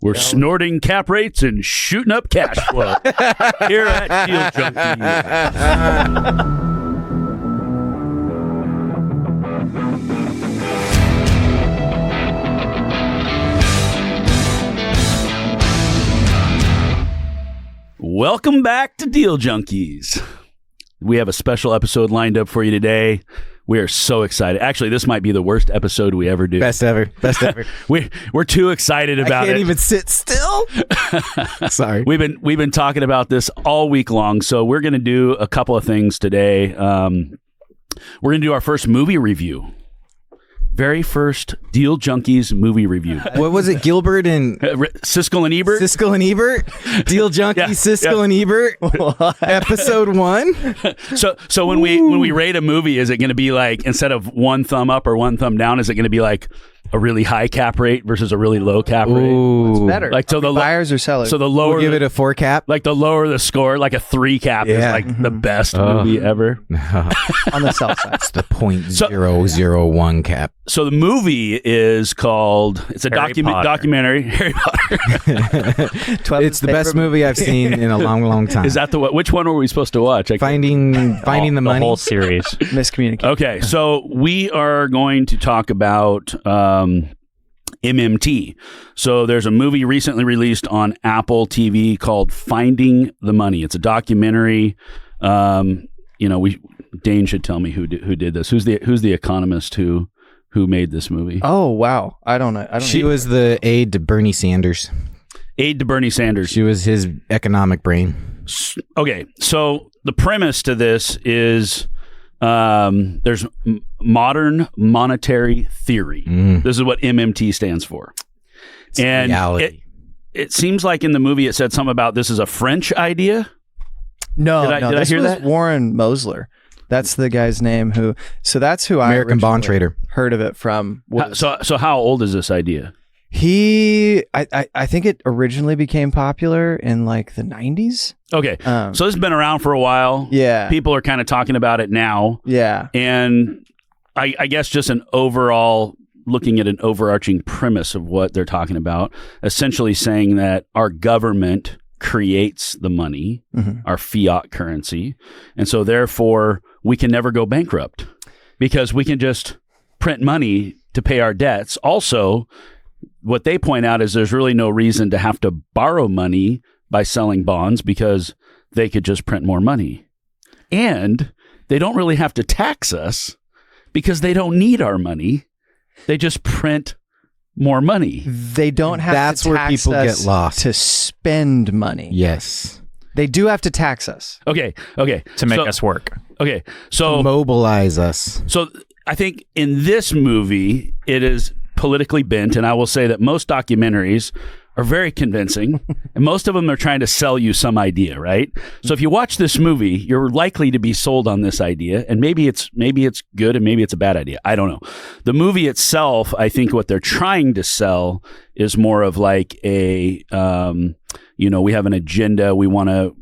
We're snorting cap rates and shooting up cash flow here at Deal Junkies. Welcome back to Deal Junkies. We have a special episode lined up for you today. We are so excited. Actually, this might be the worst episode we ever do. Best ever. We're too excited about it. I can't even sit still. Sorry. We've been talking about this all week long, so we're going to do a couple of things today. We're going to do our first movie review. Very first Deal Junkies movie review. What was it? Gilbert and Siskel and Ebert? Siskel and Ebert? Deal Junkies, Yeah, Siskel yeah. and Ebert? Episode 1? So when we rate a movie, is it going to be like, instead of one thumb up or one thumb down, is it going to be like a really high cap rate versus a really low cap rate? What's better? Like, so the buyers or sellers? So the lower, We'll give it a 4 cap. like the lower the score, like a 3 cap is like the best movie ever. on the sell side. It's the .001 cap. So the movie is called, it's a Harry Potter. documentary, Harry Potter. It's the best movie I've seen in a long, long time. Is that which one were we supposed to watch? Finding the money? The whole series. Miscommunication. Okay, so we are going to talk about MMT. So there's a movie recently released on Apple TV called Finding the Money. It's a documentary. Dane should tell me who did this. Who's the economist who made this movie? Oh, wow. I don't know. She was the aide to Bernie Sanders. Aide to Bernie Sanders. She was his economic brain. Okay, so the premise to this is there's modern monetary theory. This is what MMT stands for. It's And reality. it seems like in the movie it said something about this is a French idea. No, Did I this hear was that? Warren Mosler. That's the guy's name so that's who American I bond originally trader. heard of it from. So how old is this idea? I think it originally became popular in like the 90s. Okay, so this has been around for a while. Yeah. People are kind of talking about it now. Yeah. And I guess just looking at an overarching premise of what they're talking about, essentially saying that our government creates the money, our fiat currency, and so therefore we can never go bankrupt because we can just print money to pay our debts. Also, what they point out is there's really no reason to have to borrow money by selling bonds because they could just print more money. And they don't really have to tax us because they don't need our money. They just print more money. They don't have That's to where tax people us get lost. to spend money. Yes. They do have to tax us. Okay. To make us work. Okay. So Mobilize us. So I think in this movie, it is politically bent, and I will say that most documentaries are very convincing, and most of them are trying to sell you some idea, right? So if you watch this movie, you're likely to be sold on this idea, and maybe it's good and maybe it's a bad idea. I don't know. The movie itself, I think what they're trying to sell is more of like a, we have an agenda, we want to,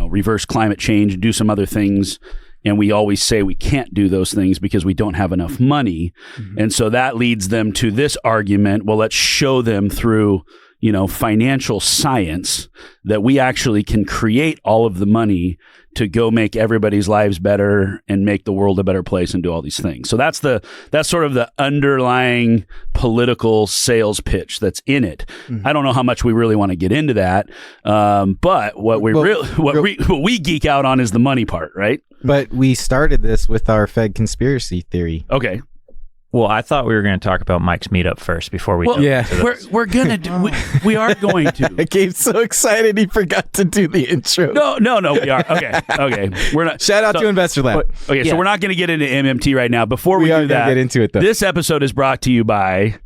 reverse climate change, do some other things. And we always say we can't do those things because we don't have enough money. And so that leads them to this argument. Well, let's show them through, financial science that we actually can create all of the money to go make everybody's lives better and make the world a better place and do all these things. So that's sort of the underlying political sales pitch that's in it. I don't know how much we really want to get into that. But what we geek out on is the money part, right? But we started this with our Fed conspiracy theory. Okay. Well, I thought we were going to talk about Mike's meetup first before we. Well, Yeah. we're gonna do. We are going to. Gabe's so excited he forgot to do the intro. No, we are. Okay. We're not. Shout out to Investor Lab. Okay, so we're not going to get into MMT right now. Before we We are do gonna that, get into it, though. This episode is brought to you by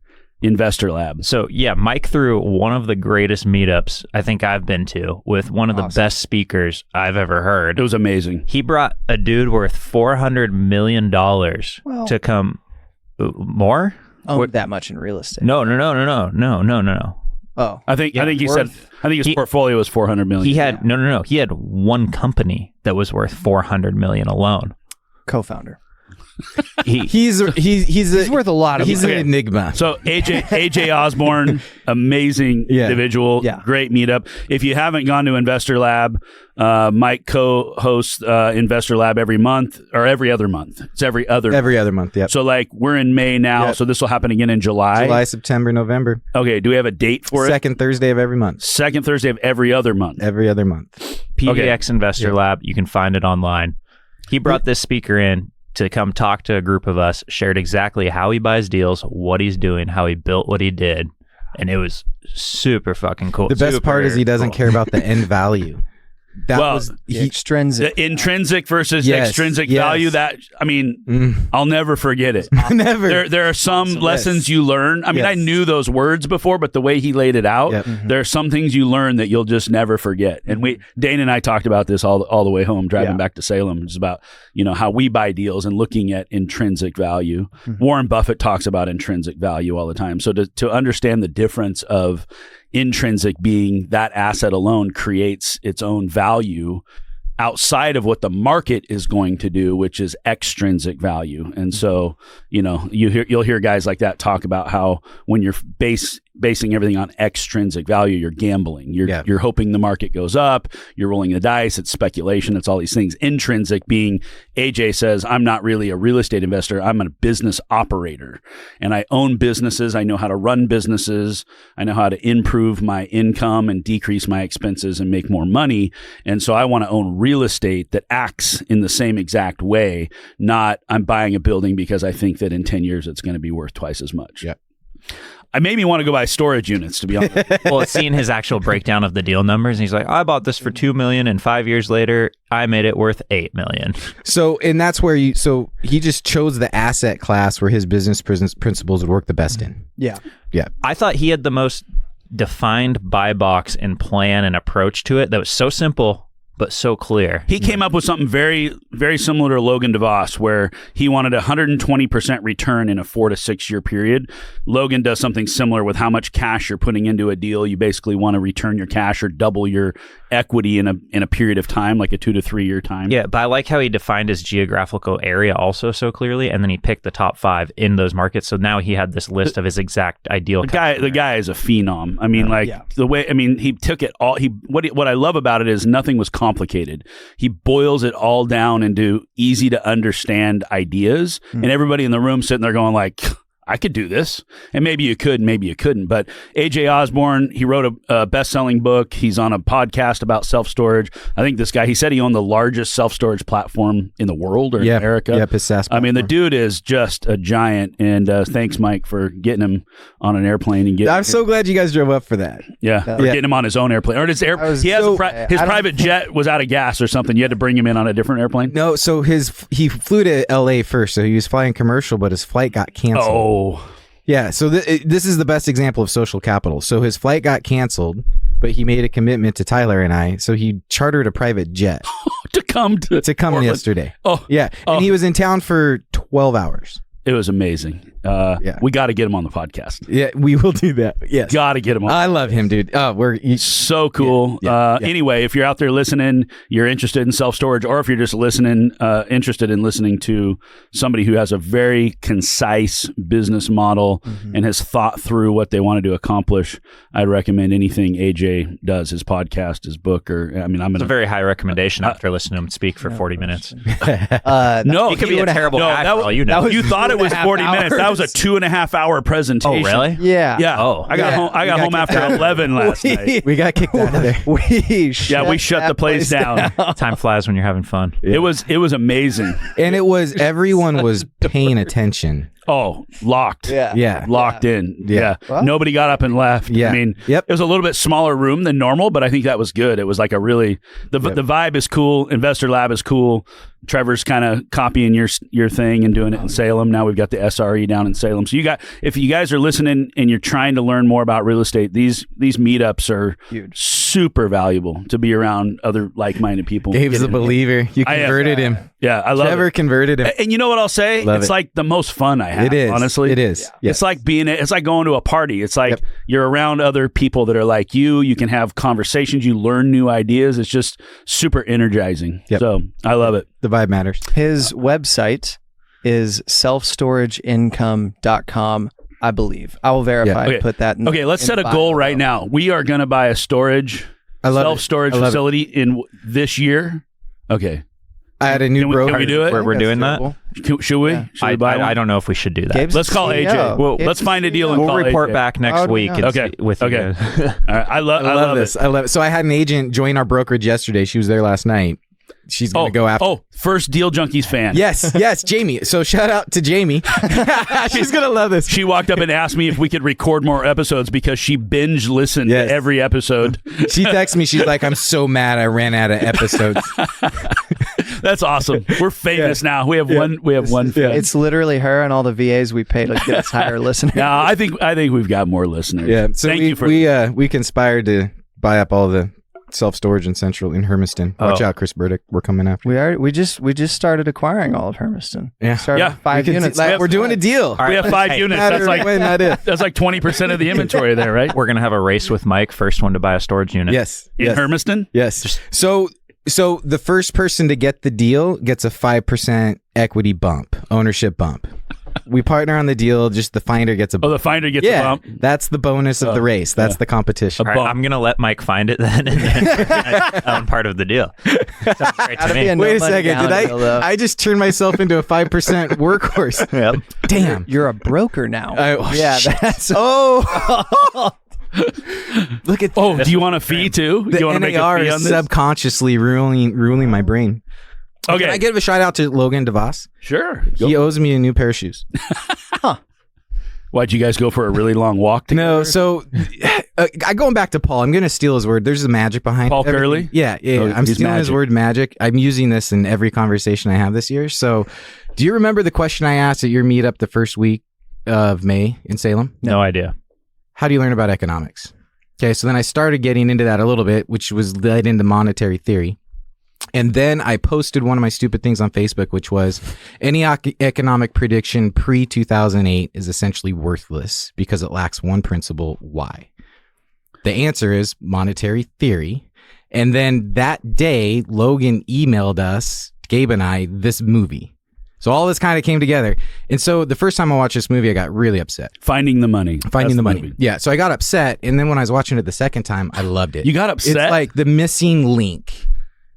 Investor Lab. So yeah, Mike threw one of the greatest meetups I think I've been to with one of the best speakers I've ever heard. It was amazing. He brought a dude worth $400 million to come. More? Own that much in real estate. No. Oh, I think he said. I think his portfolio was $400 million. He had no. He had one company that was worth $400 million alone. co-founder. He's worth a lot of He's money. an enigma. So AJ Osborne, amazing individual, great meetup. If you haven't gone to Investor Lab, Mike co-hosts Investor Lab every month or every other month. It's every other month. Yep. So like we're in May now, so this will happen again in July, September, November. Okay, do we have a date for Second Thursday of every month. Second Thursday of every other month. PDX Investor Lab. You can find it online. He brought this speaker in to come talk to a group of us, shared exactly how he buys deals, what he's doing, how he built what he did. And it was super fucking cool. The best part is he doesn't care about the end value. That was extrinsic. The intrinsic versus extrinsic value. That I'll never forget it. Never. There are some lessons you learn. I mean, I knew those words before, but the way he laid it out, there are some things you learn that you'll just never forget. And Dane and I talked about this all the way home, driving back to Salem. It's about how we buy deals and looking at intrinsic value. Warren Buffett talks about intrinsic value all the time. So to understand the difference of intrinsic being that asset alone creates its own value outside of what the market is going to do, which is extrinsic value. And so, you'll hear guys like that talk about how when you're basing everything on extrinsic value, you're gambling. You're hoping the market goes up. You're rolling the dice. It's speculation. It's all these things. Intrinsic being, AJ says, I'm not really a real estate investor. I'm a business operator, and I own businesses. I know how to run businesses. I know how to improve my income and decrease my expenses and make more money. And so I want to own real estate that acts in the same exact way. Not I'm buying a building because I think that in 10 years it's going to be worth twice as much. Yep. I made me want to go buy storage units, to be honest. Well, seeing his actual breakdown of the deal numbers, and he's like, I bought this for $2 million, and 5 years later, I made it worth $8 million. So, and that's where he just chose the asset class where his business principles would work the best in. Yeah. I thought he had the most defined buy box and plan and approach to it that was so simple, but so clear. He came up with something very, very similar to Logan DeVos, where he wanted 120% return in a 4 to 6 year period. Logan does something similar with how much cash you're putting into a deal. You basically want to return your cash or double your equity in a period of time, like a 2 to 3 year time. Yeah, but I like how he defined his geographical area also so clearly, and then he picked the top 5 in those markets. So now he had this list of his exact ideal. The guy is a phenom. I mean, the way, he took it all. What I love about it is nothing was complicated. He boils it all down into easy to understand ideas, and everybody in the room sitting there going like, I could do this. And maybe you could, maybe you couldn't. But AJ Osborne, he wrote a best-selling book. He's on a podcast about self-storage. I think this guy, he said he owned the largest self-storage platform in the world or in America. Yep, his SaaS platform. I mean, the dude is just a giant. And thanks, Mike, for getting him on an airplane. And I'm so glad you guys drove up for that. Or getting him on his own airplane. Or his private jet was out of gas or something. You had to bring him in on a different airplane? No, so he flew to LA first. So he was flying commercial, but his flight got canceled. Oh. Yeah, so this is the best example of social capital. So his flight got canceled, but he made a commitment to Tyler and I. So he chartered a private jet to come yesterday. Oh, yeah, and he was in town for 12 hours. It was amazing. We got to get him on the podcast. Yeah, we will do that. Yes, got to get him on. I love him, dude. Oh, so cool. Anyway, if you're out there listening, you're interested in self-storage, or if you're just interested in listening to somebody who has a very concise business model and has thought through what they wanted to accomplish, I'd recommend anything AJ does, his podcast, his book, it's a very high recommendation after listening to him speak for 40 minutes. No, he could be a terrible guy for all you know. You thought it was 40 minutes. That was a 2.5 hour presentation. Oh, really? Yeah. Oh, I got home after 11 last night. We got kicked out of there. We shut the place down. Time flies when you're having fun. Yeah. It was amazing. And everyone was paying attention. Oh, locked. Yeah. Locked in. Yeah. Well, nobody got up and left. Yeah. I mean, it was a little bit smaller room than normal, but I think that was good. It was like the vibe is cool. Investor Lab is cool. Trevor's kind of copying your thing and doing it in Salem. Now we've got the SRE down in Salem. So if you guys are listening and you're trying to learn more about real estate, these meetups are huge, super valuable to be around other like-minded people. Gabe's a believer. You converted him. Yeah, I love Trevor converted him. And you know what I'll say? It's like the most fun I have. It is. Honestly. It is. Yeah. It's like it's like going to a party. It's like you're around other people that are like you. You can have conversations. You learn new ideas. It's just super energizing. So I love it. The vibe matters. His website is selfstorageincome.com, I believe. I will verify Okay. and put that in Okay, let's in set a the goal bio. right now. We are going to buy a self-storage facility in this year. Okay. I had a new Can broker. we do it? We're doing that? Should we? Yeah. Should we buy one? I don't know if we should do that. Gabe's Let's the call CEO. AJ. Well, Gabe's let's the find a deal and CEO. call We'll report AJ. back How next would we week know? and Okay. with you Okay. guys. All right. I love this. it. I love it. So I had an agent join our brokerage yesterday. She was there last night. She's going to go after. Oh, first Deal Junkies fan. Yes, Jamie. So shout out to Jamie. She's going to love this. She walked up and asked me if we could record more episodes because she binge listened Yes. to every episode. She texts me. She's like, I'm so mad I ran out of episodes. That's awesome. We're famous now. We have one. We have one fan. It's literally her and all the VAs we pay to get us higher listeners. No, I think we've got more listeners. Yeah. So Thank we, you for we conspired to buy up all the self-storage in Central in Hermiston. Watch out, Chris Burdick. We're coming after. We just started acquiring all of Hermiston. Yeah. Started Yeah. with 5 We can units. see- we're doing a deal. We have 5 units. Matter when, not if. That's like 20% of the inventory there, right? We're going to have a race with Mike. First one to buy a storage unit. Yes. In yes. Hermiston? Yes. So the first person to get the deal gets a 5% equity bump, ownership bump. We partner on the deal. Just the finder gets a Oh, bump. the finder gets a bump. That's the bonus of the race. That's the competition. All right, I'm going to let Mike find it then, and then own part of the deal. Sounds great to Gotta be me. a no Wait a money second. down Did deal, though. I just turned myself into a 5% workhorse? Yep. Damn. You're a broker now. Yeah, shit. that's Oh. Look at Oh, do you want a fee too? the you want to make a NAR fee on is this? subconsciously ruling my brain. Okay. Can I give a shout out to Logan DeVos? Sure. He owes me a new pair of shoes. Why'd you guys go for a really long walk together? No, so going back to Paul, I'm going to steal his word. There's a magic behind Paul everything. Curley? Yeah. Oh, I'm he's stealing his magic. word magic. I'm using this in every conversation I have this year. So do you remember the question I asked at your meetup the first week of May in Salem? No idea. How do you learn about economics? Okay, so then I started getting into that a little bit, which was led into monetary theory. And then I posted one of my stupid things on Facebook, which was any economic prediction pre-2008 is essentially worthless because it lacks one principle. Why? The answer is monetary theory. And then that day, Logan emailed us, Gabe and I, this movie. So all this kind of came together. And so the first time I watched this movie, I got really upset. Finding the money. Finding That's the money. movie. Yeah. So I got upset. And then when I was watching it the second time, I loved it. You got upset? It's like the missing link.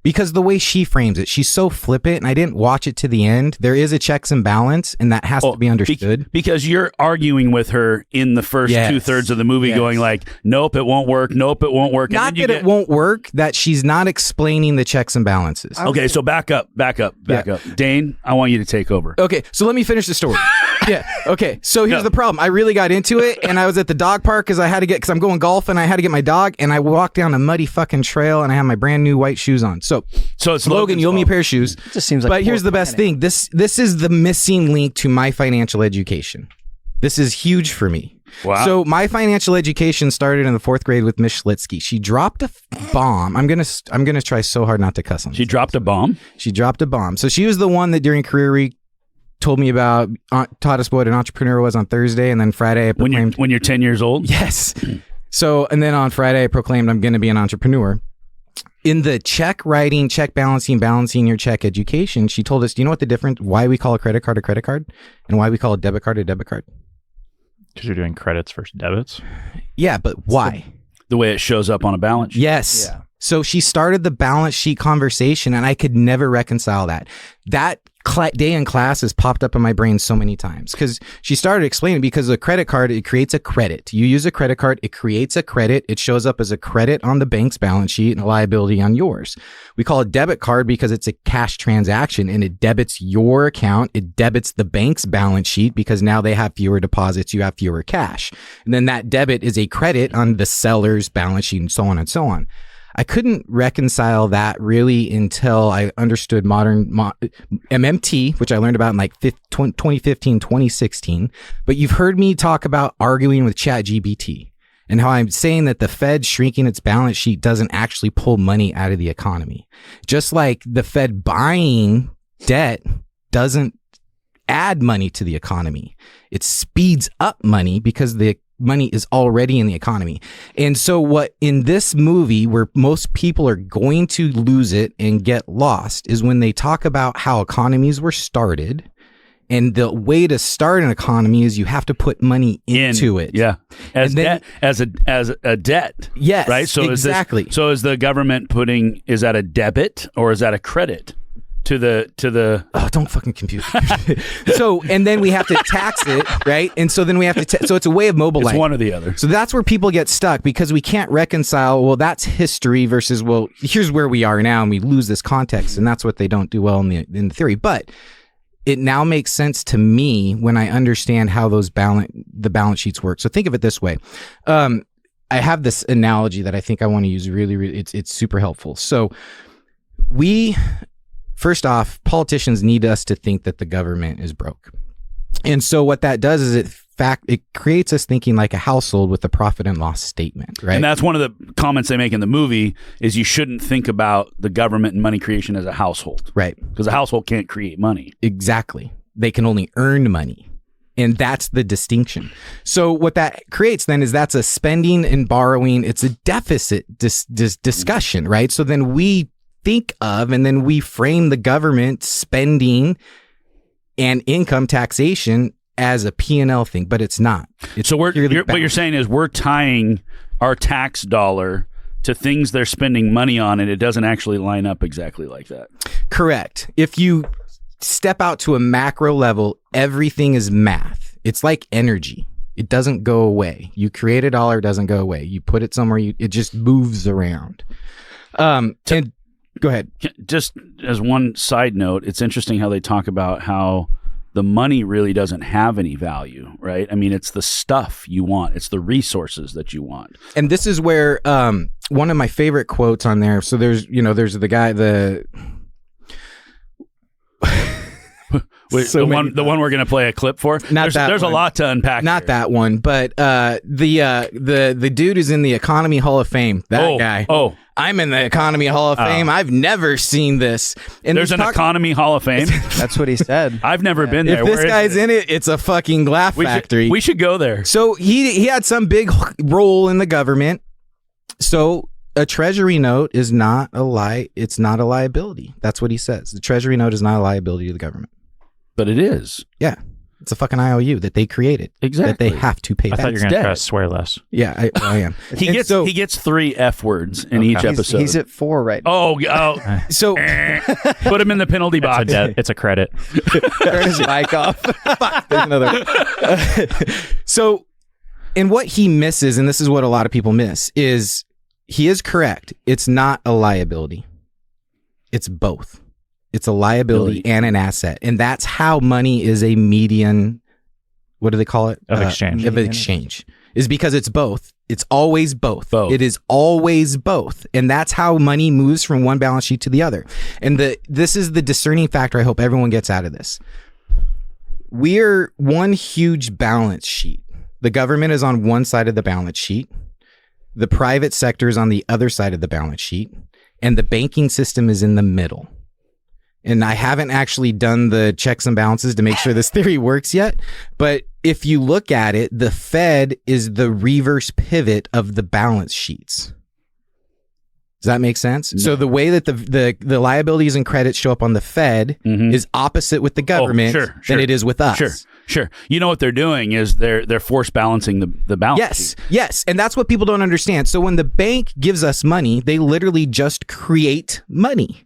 Because the way she frames it, she's so flippant, and I didn't watch it to the end. There is a checks and balance, and that has to be understood. Because you're arguing with her in the first Yes. 2/3 of the movie, Yes. going like, "Nope, it won't work. Nope, it won't work." And Not then you that it won't work, that she's not explaining the checks and balances. Okay, so back up. Dane, I want you to take over. Okay, so let me finish the story. Yeah. Okay. So here's the problem. I really got into it, and I was at the dog park because I'm going golf, and I had to get my dog, and I walked down a muddy fucking trail, and I had my brand new white shoes on. So it's Logan, you owe me a fault. pair of shoes. It just seems like. But here's the poor best planning. thing. This is the missing link to my financial education. This is huge for me. Wow. So my financial education started in the 4th grade with Miss Schlitsky. She dropped a bomb. I'm gonna try so hard not to cuss on. She this. dropped a bomb. She dropped a bomb. So she was the one that during career week told me about, taught us what an entrepreneur was on Thursday, and then Friday I proclaimed. When you're 10 years old. Yes. So, and then on Friday I proclaimed I'm going to be an entrepreneur. In the check writing, check balancing your check education, she told us, do you know what the difference, why we call a credit card and why we call a debit card? Because you're doing credits versus debits. Yeah, but why? The way it shows up on a balance sheet. Yes. Yeah. So she started the balance sheet conversation, and I could never reconcile that. That day in class has popped up in my brain so many times because she started explaining, because a credit card, it creates a credit. You use a credit card, it creates a credit. It shows up as a credit on the bank's balance sheet and a liability on yours. We call it debit card because it's a cash transaction, and it debits your account. It debits the bank's balance sheet because now they have fewer deposits. You have fewer cash. And then that debit is a credit on the seller's balance sheet, and so on and so on. I couldn't reconcile that really until I understood modern MMT, which I learned about in like 2015, 2016. But you've heard me talk about arguing with ChatGPT and how I'm saying that the Fed shrinking its balance sheet doesn't actually pull money out of the economy. Just like the Fed buying debt doesn't add money to the economy. It speeds up money because the money is already in the economy. And so what in this movie, where most people are going to lose it and get lost, is when they talk about how economies were started And the way to start an economy is you have to put money into it. Yeah. As And then- as a debt. Yes, Right? So exactly. is the government is that a debit or is that a credit to the Oh, don't fucking confuse me. So, and then we have to tax it, right? And so then we have to, so it's a way of mobilizing. it's one or the other. So that's where people get stuck because we can't reconcile, well, that's history versus, well, here's where we are now, and we lose this context. And that's what they don't do well in the theory. But it now makes sense to me when I understand how the balance sheets work. So think of it this way. I have this analogy that I think I want to use really, it's super helpful. So first off, politicians need us to think that the government is broke. And so what that does is it creates us thinking like a household with a profit and loss statement, right? And that's one of the comments they make in the movie is you shouldn't think about the government and money creation as a household. Right. Because a household can't create money. Exactly. They can only earn money. And that's the distinction. So what that creates then is that's a spending and borrowing. It's a deficit discussion, right? So then we think of and then we frame the government spending and income taxation as a P&L thing, but it's not. It's So what you're balance. saying is we're tying our tax dollar to things they're spending money on, and it doesn't actually line up exactly like that. Correct. If you step out to a macro level, everything is math. It's like energy. It doesn't go away. You create a dollar, it doesn't go away. You put it somewhere, it just moves around. And go ahead. Just as one side note, it's interesting how they talk about how the money really doesn't have any value, right? I mean, it's the stuff you want. It's the resources that you want. And this is where one of my favorite quotes on there. So there's the guy, The one we're going to play a clip for. There's a lot to unpack. Not here. that one, but the dude who's in the Economy Hall of Fame. That guy. Oh, I'm in the Economy Hall of Fame. I've never seen this. And there's an Economy Hall of Fame. That's what he said. I've never been there. If this guy's in it, it's a fucking laugh factory. We should go there. So he had some big role in the government. So a treasury note is not a lie. It's not a liability. That's what he says. The treasury note is not a liability to the government. But it is. Yeah. It's a fucking IOU that they created. Exactly. That they have to pay I back. thought you were going to try to swear less. Yeah, I am. He gets 3 F words in each episode. He's at 4 right now. Oh, So put him in the penalty box. It's a credit. Turn his mic off. there's another. So, and what he misses, and this is what a lot of people miss, is he is correct. It's not a liability. It's both. It's a liability and an asset. And that's how money is a median, what do they call it? Of exchange. Of exchange. Is because it's both. It's always both. Both. It is always both. And that's how money moves from one balance sheet to the other. And this is the discerning factor I hope everyone gets out of this. We're one huge balance sheet. The government is on one side of the balance sheet. The private sector is on the other side of the balance sheet. And the banking system is in the middle. And I haven't actually done the checks and balances to make sure this theory works yet. But if you look at it, the Fed is the reverse pivot of the balance sheets. Does that make sense? No. So the way that the liabilities and credits show up on the Fed is opposite with the government than it is with us. Sure. You know what they're doing is they're force balancing the balance sheet. Yes. And that's what people don't understand. So when the bank gives us money, they literally just create money.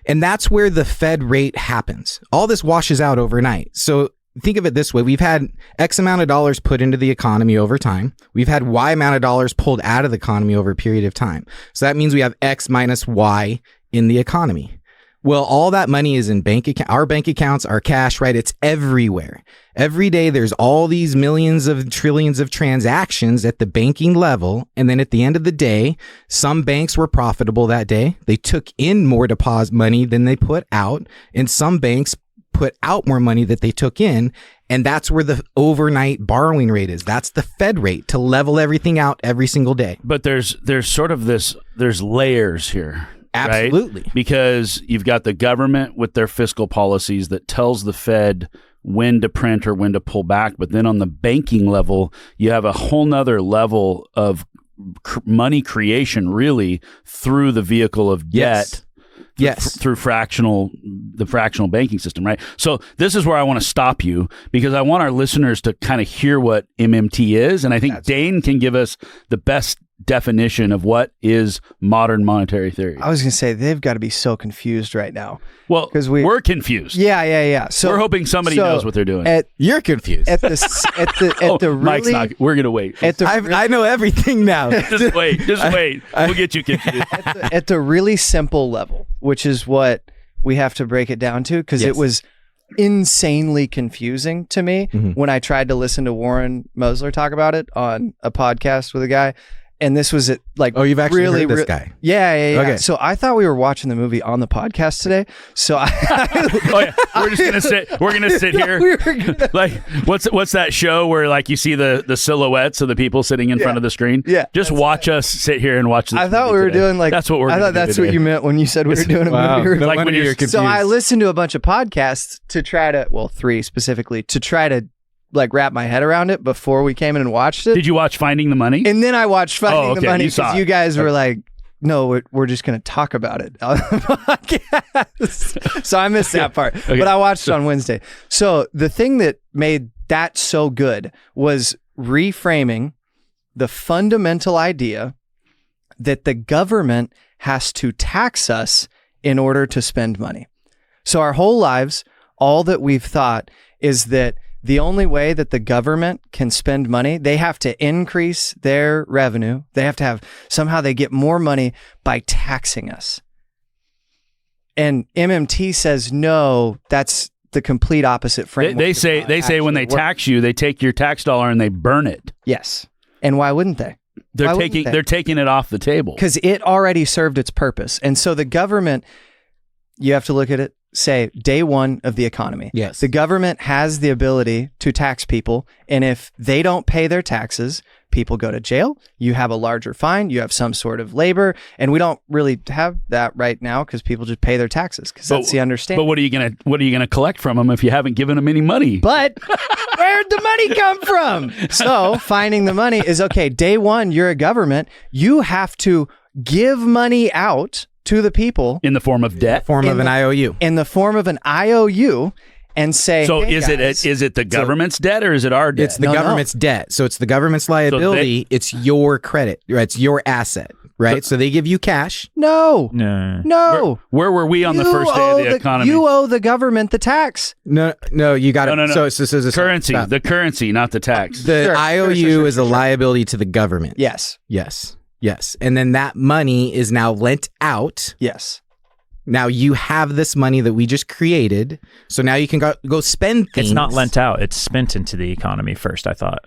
And that's where the Fed rate happens. All this washes out overnight. So think of it this way. We've had X amount of dollars put into the economy over time. We've had Y amount of dollars pulled out of the economy over a period of time. So that means we have X minus Y in the economy. Well, all that money is in our bank accounts, our cash, right? It's everywhere. Every day there's all these millions of trillions of transactions at the banking level. And then at the end of the day, some banks were profitable that day. They took in more deposit money than they put out. And some banks put out more money that they took in. And that's where the overnight borrowing rate is. That's the Fed rate to level everything out every single day. But there's sort of there's layers here. Absolutely. Right? Because you've got the government with their fiscal policies that tells the Fed when to print or when to pull back. But then on the banking level, you have a whole nother level of money creation really through the vehicle of debt Yes. through the fractional banking system, right? So this is where I want to stop you because I want our listeners to kind of hear what MMT is, and I think Dane can give us the best definition of what is modern monetary theory. I was going to say they've got to be so confused right now. Well, because we're confused. Yeah. So we're hoping somebody knows what they're doing. You're confused. At the really, Mike's not. We're gonna wait. I know everything now. Just wait. We'll get you confused. At the really simple level, which is what we have to break it down to, because it was insanely confusing to me when I tried to listen to Warren Mosler talk about it on a podcast with a guy. And this was you've actually heard this guy. Yeah. Okay. So I thought we were watching the movie on the podcast today. So we're gonna sit here. Like what's that show where like you see the silhouettes of the people sitting in front of the screen? Yeah. Just watch us sit here and watch this. I thought we were doing that's what we're. I thought that's what you meant when you said we were doing a movie. No wonder you're confused. So I listened to a bunch of podcasts to try to, 3 specifically, to try to wrap my head around it before we came in and watched it. Did you watch Finding the Money? And then I watched Finding the Money because you guys were like, no, we're just going to talk about it on the podcast. So I missed that part, but I watched it on Wednesday. So the thing that made that so good was reframing the fundamental idea that the government has to tax us in order to spend money. So our whole lives, all that we've thought is that the only way that the government can spend money, they have to increase their revenue. They have to have, somehow they get more money by taxing us. And MMT says, no, that's the complete opposite framework. They say when they tax you, they take your tax dollar and they burn it. Yes. And why wouldn't they? They're taking it off the table. Because it already served its purpose. And so the government, you have to look at it, say day one of the economy. Yes. The government has the ability to tax people. And if they don't pay their taxes, people go to jail. You have a larger fine. You have some sort of labor. And we don't really have that right now because people just pay their taxes because that's the understanding. But what are you gonna collect from them if you haven't given them any money? But where'd the money come from? So finding the money is okay. Day one, you're a government. You have to give money out to the people in the form of debt, an IOU, in the form of an IOU, and say, so hey, is it the government's debt or is it our debt? It's the government's debt. So it's the government's liability. It's your credit, right? It's your asset, right? So they give you cash. No. Where were we on the first day of the economy? You owe the government the tax. No, you got it. No. So this is currency. The currency, not the tax. The IOU is a liability to the government. Yes. And then that money is now lent out. Yes. Now you have this money that we just created. So now you can go spend things. It's not lent out. It's spent into the economy first, I thought.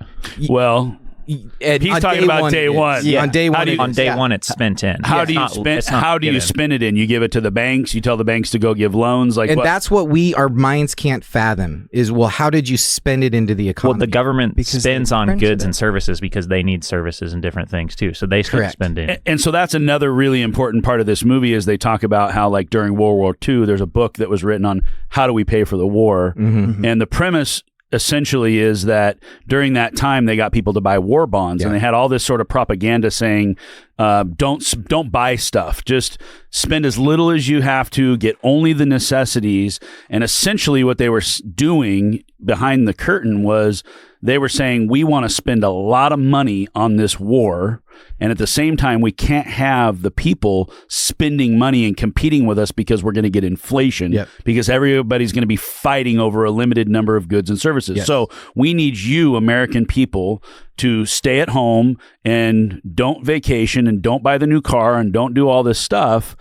Well, he's talking about day one. Yeah. On day one. On day one, it's spent in. How do you spend it in? You give it to the banks. You tell the banks to go give loans. That's what our minds can't fathom is, well, how did you spend it into the economy? Well, the government spends on goods and services because they need services and different things too. So they start spending. And so that's another really important part of this movie is they talk about how like during World War II, there's a book that was written on how do we pay for the war. Mm-hmm. And the premise essentially is that during that time they got people to buy war bonds and they had all this sort of propaganda saying don't buy stuff, just spend as little as you have to, get only the necessities. And essentially what they were doing behind the curtain was they were saying we want to spend a lot of money on this war, and at the same time we can't have the people spending money and competing with us because we're going to get inflation because everybody's going to be fighting over a limited number of goods and services. So we need you American people to stay at home and don't vacation and don't buy the new car and don't do all this stuff.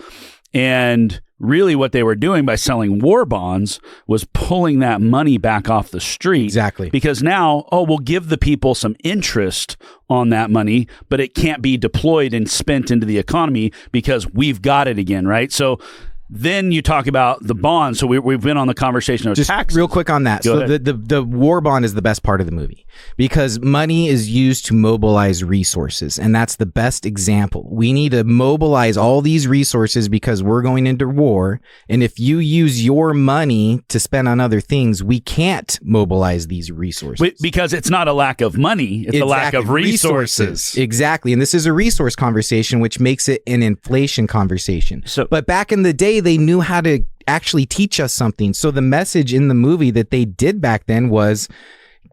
And really what they were doing by selling war bonds was pulling that money back off the street. Exactly. Because now, we'll give the people some interest on that money, but it can't be deployed and spent into the economy because we've got it again, right? So then you talk about the bonds. So we've been on the conversation of just taxes. Real quick on that. So the war bond is the best part of the movie because money is used to mobilize resources. And that's the best example. We need to mobilize all these resources because we're going into war. And if you use your money to spend on other things, we can't mobilize these resources. Because it's not a lack of money. It's a lack of resources. Exactly. And this is a resource conversation, which makes it an inflation conversation. But back in the day, way they knew how to actually teach us something. So the message in the movie that they did back then was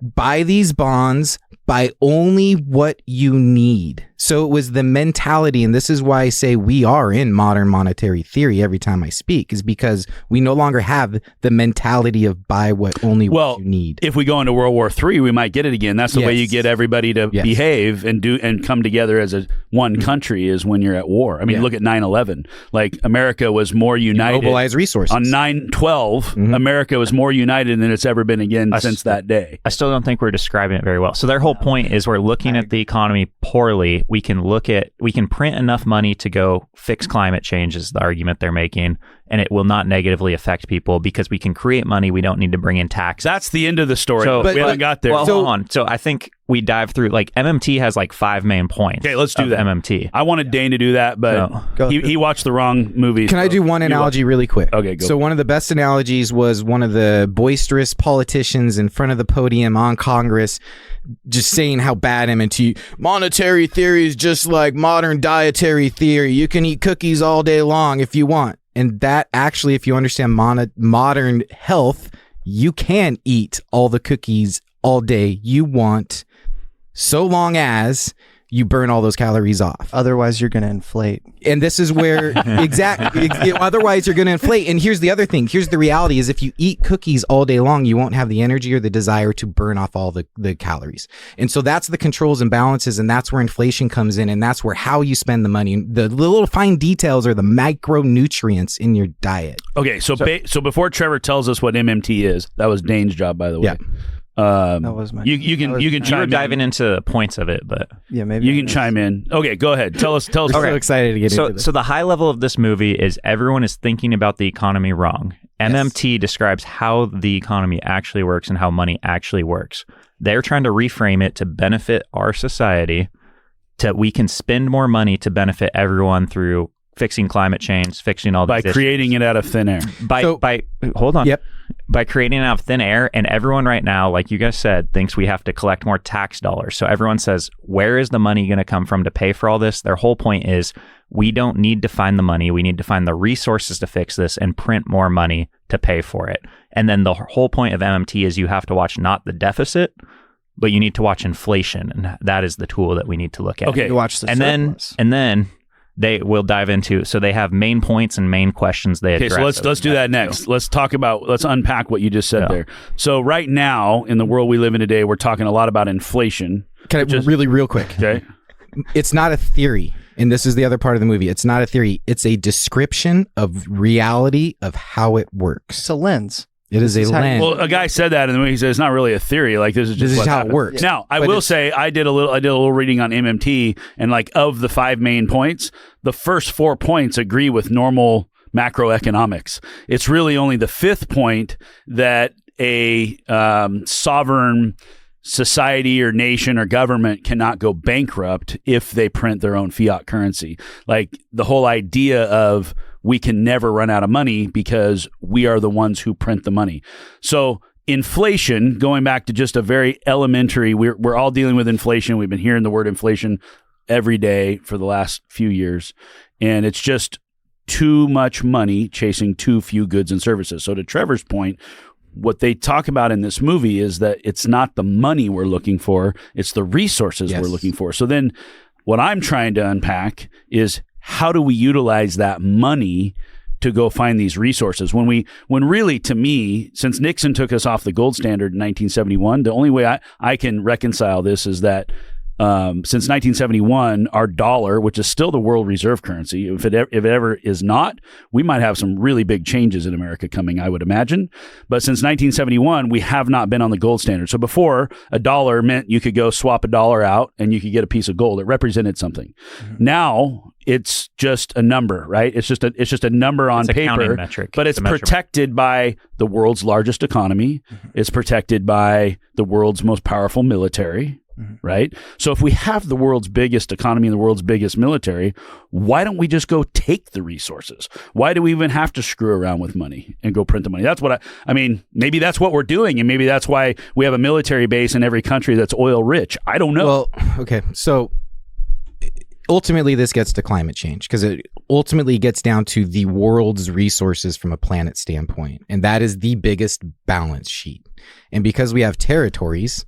buy these bonds, buy only what you need. So it was the mentality, and this is why I say we are in modern monetary theory every time I speak, is because we no longer have the mentality of buy what only what you need. If we go into World War III, we might get it again. That's the way you get everybody to behave and come together as one country, is when you're at war. I mean, look at 9/11. Like, America was more united. Mobilize resources. On 9/12, America was more united than it's ever been again since that day. I still don't think we're describing it very well. So their whole point is we're looking at the economy poorly. We can print enough money to go fix climate change, is the argument they're making, and it will not negatively affect people because we can create money. We don't need to bring in tax. That's the end of the story. So, we haven't got there. Well, hold on. So I think we dive through, like, MMT has like 5 main points. Okay, let's do that. MMT. I wanted Dane to do that, but he watched the wrong movie. Can I do one analogy really quick? Okay, go. So one of the best analogies was one of the boisterous politicians in front of the podium on Congress just saying how bad monetary theory is just like modern dietary theory. You can eat cookies all day long if you want. And that actually, if you understand modern health, you can eat all the cookies all day you want, so long as you burn all those calories off. Otherwise, you're going to inflate. And this is where, otherwise you're going to inflate. And here's the other thing. Here's the reality is if you eat cookies all day long, you won't have the energy or the desire to burn off all the calories. And so that's the controls and balances, and that's where inflation comes in, and that's where how you spend the money. The little fine details are the micronutrients in your diet. Okay, so before Trevor tells us what MMT is, that was Dane's job, by the way. Yeah. That was my. You can You chime were in. diving into the points of it, but maybe you can chime in. Okay, go ahead. Tell us. I'm so excited to get into this. So the high level of this movie is everyone is thinking about the economy wrong. MMT describes how the economy actually works and how money actually works. They're trying to reframe it to benefit our society, we can spend more money to benefit everyone through fixing climate change, fixing all by creating it out of thin air. Hold on. Yep. By creating it out of thin air, and everyone right now, like you guys said, thinks we have to collect more tax dollars. So everyone says, where is the money going to come from to pay for all this? Their whole point is we don't need to find the money. We need to find the resources to fix this and print more money to pay for it. And then the whole point of MMT is you have to watch not the deficit, but you need to watch inflation, and that is the tool that we need to look at. Okay. You watch the surplus. And then they will dive into, so they have main points and main questions they address. Okay, so let's do that next. Let's unpack what you just said there. So right now, in the world we live in today, we're talking a lot about inflation. Can I really real quick? Okay. It's not a theory, and this is the other part of the movie. It's not a theory. It's a description of reality of how it works. It's a lens. It is a lens. Well, a guy said that in the movie. He said it's not really a theory. Like, this is how it works. Now, I will say I did a little reading on MMT, and like of the 5 main points, the first 4 points agree with normal macroeconomics. It's really only the 5th point that a sovereign society or nation or government cannot go bankrupt if they print their own fiat currency. Like, the whole idea of we can never run out of money because we are the ones who print the money. So inflation, going back to just a very elementary, we're all dealing with inflation. We've been hearing the word inflation every day for the last few years, and it's just too much money chasing too few goods and services. So to Trevor's point, what they talk about in this movie is that it's not the money we're looking for, it's the resources we're looking for. So then what I'm trying to unpack is, how do we utilize that money to go find these resources? When really, to me, since Nixon took us off the gold standard in 1971, the only way I can reconcile this is that since 1971, our dollar, which is still the world reserve currency, if it ever is not, we might have some really big changes in America coming, I would imagine. But since 1971, we have not been on the gold standard. So before, a dollar meant you could go swap a dollar out and you could get a piece of gold. It represented something. Mm-hmm. Now it's just a number, right? It's just a number on paper, metric. But it's protected by the world's largest economy. Mm-hmm. It's protected by the world's most powerful military. Mm-hmm. Right? So if we have the world's biggest economy and the world's biggest military, why don't we just go take the resources? Why do we even have to screw around with money and go print the money? That's what I mean, maybe that's what we're doing, and maybe that's why we have a military base in every country that's oil rich. I don't know. Well, okay. So ultimately this gets to climate change because it ultimately gets down to the world's resources from a planet standpoint. And that is the biggest balance sheet. And because we have territories,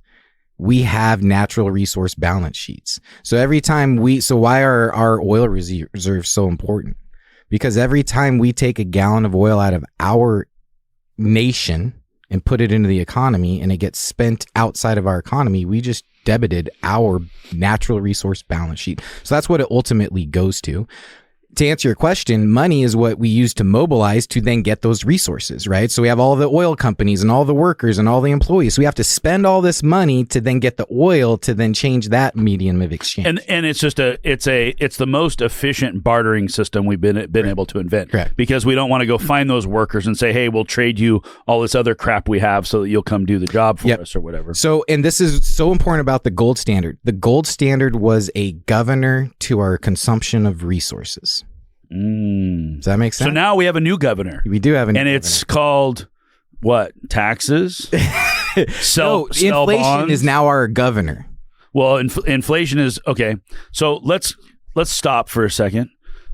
we have natural resource balance sheets. So every time why are our oil reserves so important? Because every time we take a gallon of oil out of our nation and put it into the economy and it gets spent outside of our economy, we just debited our natural resource balance sheet. So that's what it ultimately goes to. To answer your question, money is what we use to mobilize to then get those resources, right? So we have all the oil companies and all the workers and all the employees. So we have to spend all this money to then get the oil to then change that medium of exchange. And it's just it's the most efficient bartering system we've been able to invent. Correct. Because we don't want to go find those workers and say, hey, we'll trade you all this other crap we have so that you'll come do the job for us or whatever. So, and this is so important about the gold standard. The gold standard was a governor to our consumption of resources. Does that make sense? So now we have a new governor. We do have a new governor. And it's called what? Taxes? Inflation bonds? is now our governor. Well, inflation is okay. So let's stop for a second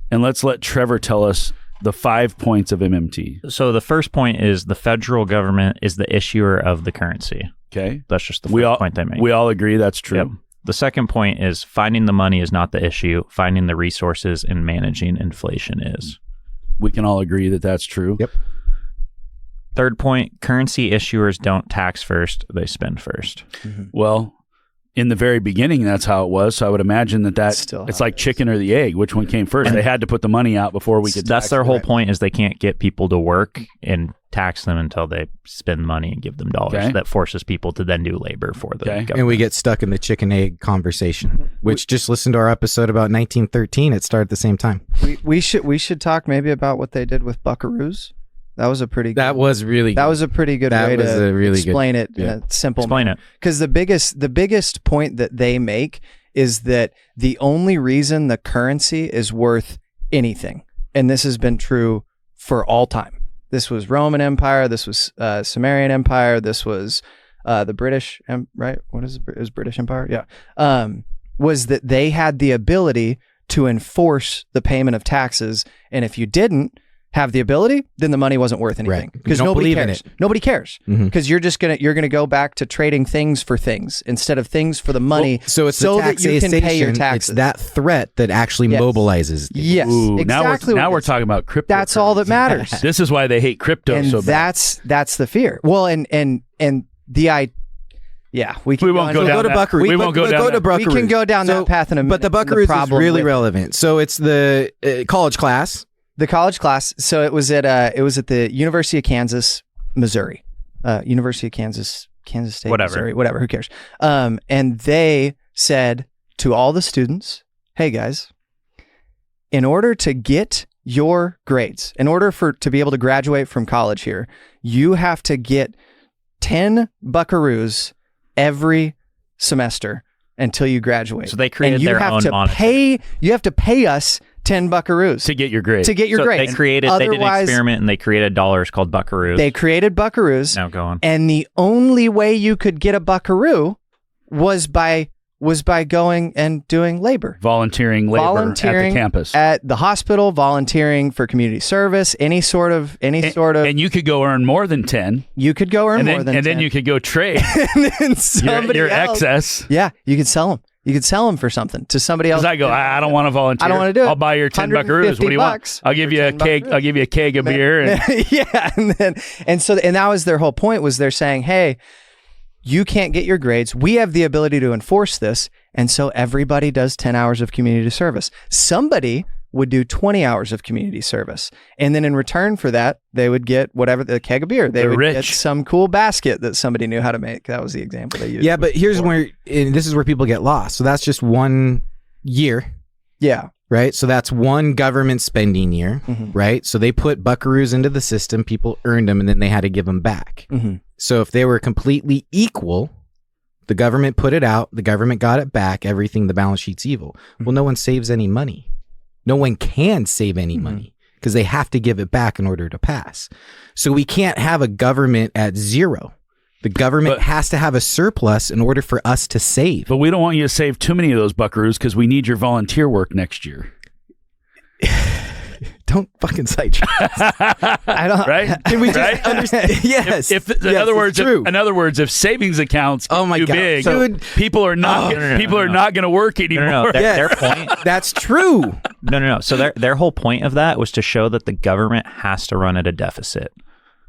and let's let Trevor tell us the 5 points of MMT. So the first point is the federal government is the issuer of the currency. Okay. That's just the first point they make. We all agree that's true. Yep. The second point is finding the money is not the issue. Finding the resources and managing inflation is. We can all agree that that's true. Yep. Third point, currency issuers don't tax first, they spend first. Mm-hmm. Well, in the very beginning, that's how it was. So I would imagine that it's like chicken or the egg. Which one came first? They had to put the money out before we could. That's their whole point is they can't get people to work and tax them until they spend money and give them dollars. Okay. That forces people to then do labor for the government. And we get stuck in the chicken egg conversation, which just listen to our episode about 1913. It started at the same time. We should talk maybe about what they did with buckaroos. That was a pretty good, That was really that was a pretty good way to explain it in a simple Explain it. Because the biggest point that they make is that the only reason the currency is worth anything, and this has been true for all time. This was Roman Empire. This was Sumerian Empire. This was the British, right? What is it? It was British Empire? Yeah. Was that they had the ability to enforce the payment of taxes, and if you didn't have the ability, then the money wasn't worth anything because nobody cares. Nobody cares because you're gonna go back to trading things for things instead of things for the money. Well, so it's so the that you can pay your taxation, taxes. It's that threat that actually mobilizes. Yes, Ooh, exactly. Now we're talking about crypto. That's all that matters. This is why they hate crypto And so bad. that's the fear. Well, and the yeah, we won't go down to that. Buckaroo. We won't go down that. We can go down that path in a minute. But the Buckaroos is really relevant. So it's the college class. The college class. So it was at the University of Kansas, Missouri, University of Kansas State, Missouri, whatever. Who cares? And they said to all the students, "Hey guys, in order to get your grades, in order to be able to graduate from college here, you have to get 10 buckaroos every semester until you graduate." So they created their own monitor. You have to pay us 10 buckaroos to get your grades. They did an experiment and they created dollars called buckaroos. They created buckaroos. Now go on. And the only way you could get a buckaroo was by going and doing labor. Volunteering labor at the campus. At the hospital, volunteering for community service, any sort of. And you could go earn more than 10. You could go earn more than 10. And then you could go trade. And then somebody your else, excess. Yeah, you could sell them. You could sell them for something to somebody else. Because I go, I don't want to volunteer. I don't want to do it. I'll buy your 10 buckaroos. What do you want? I'll give you a keg. I'll give you a keg of beer. And yeah, and that was their whole point. Was they're saying, hey, you can't get your grades. We have the ability to enforce this, and so everybody does 10 hours of community service. Somebody would do 20 hours of community service, and then in return for that, they would get whatever, the keg of beer. They would get some cool basket that somebody knew how to make. That was the example they used. Yeah, but here's where, and this is where people get lost. So that's just 1 year. Yeah. Right. So that's one government spending year. Mm-hmm. Right. So they put buckaroos into the system. People earned them and then they had to give them back. Mm-hmm. So if they were completely equal, the government put it out, the government got it back, everything, the balance sheet's evil. Mm-hmm. Well, no one saves any money. No one can save any money because they have to give it back in order to pass. So we can't have a government at zero The government has to have a surplus in order for us to save. But we don't want you to save too many of those buckaroos because we need your volunteer work next year. Don't fucking sidetrack. I don't. Right? Can we just understand? Yes. In other words, if savings accounts get too big, dude. people are not not going to work anymore. No. Their point. That's true. No. So their whole point of that was to show that the government has to run at a deficit.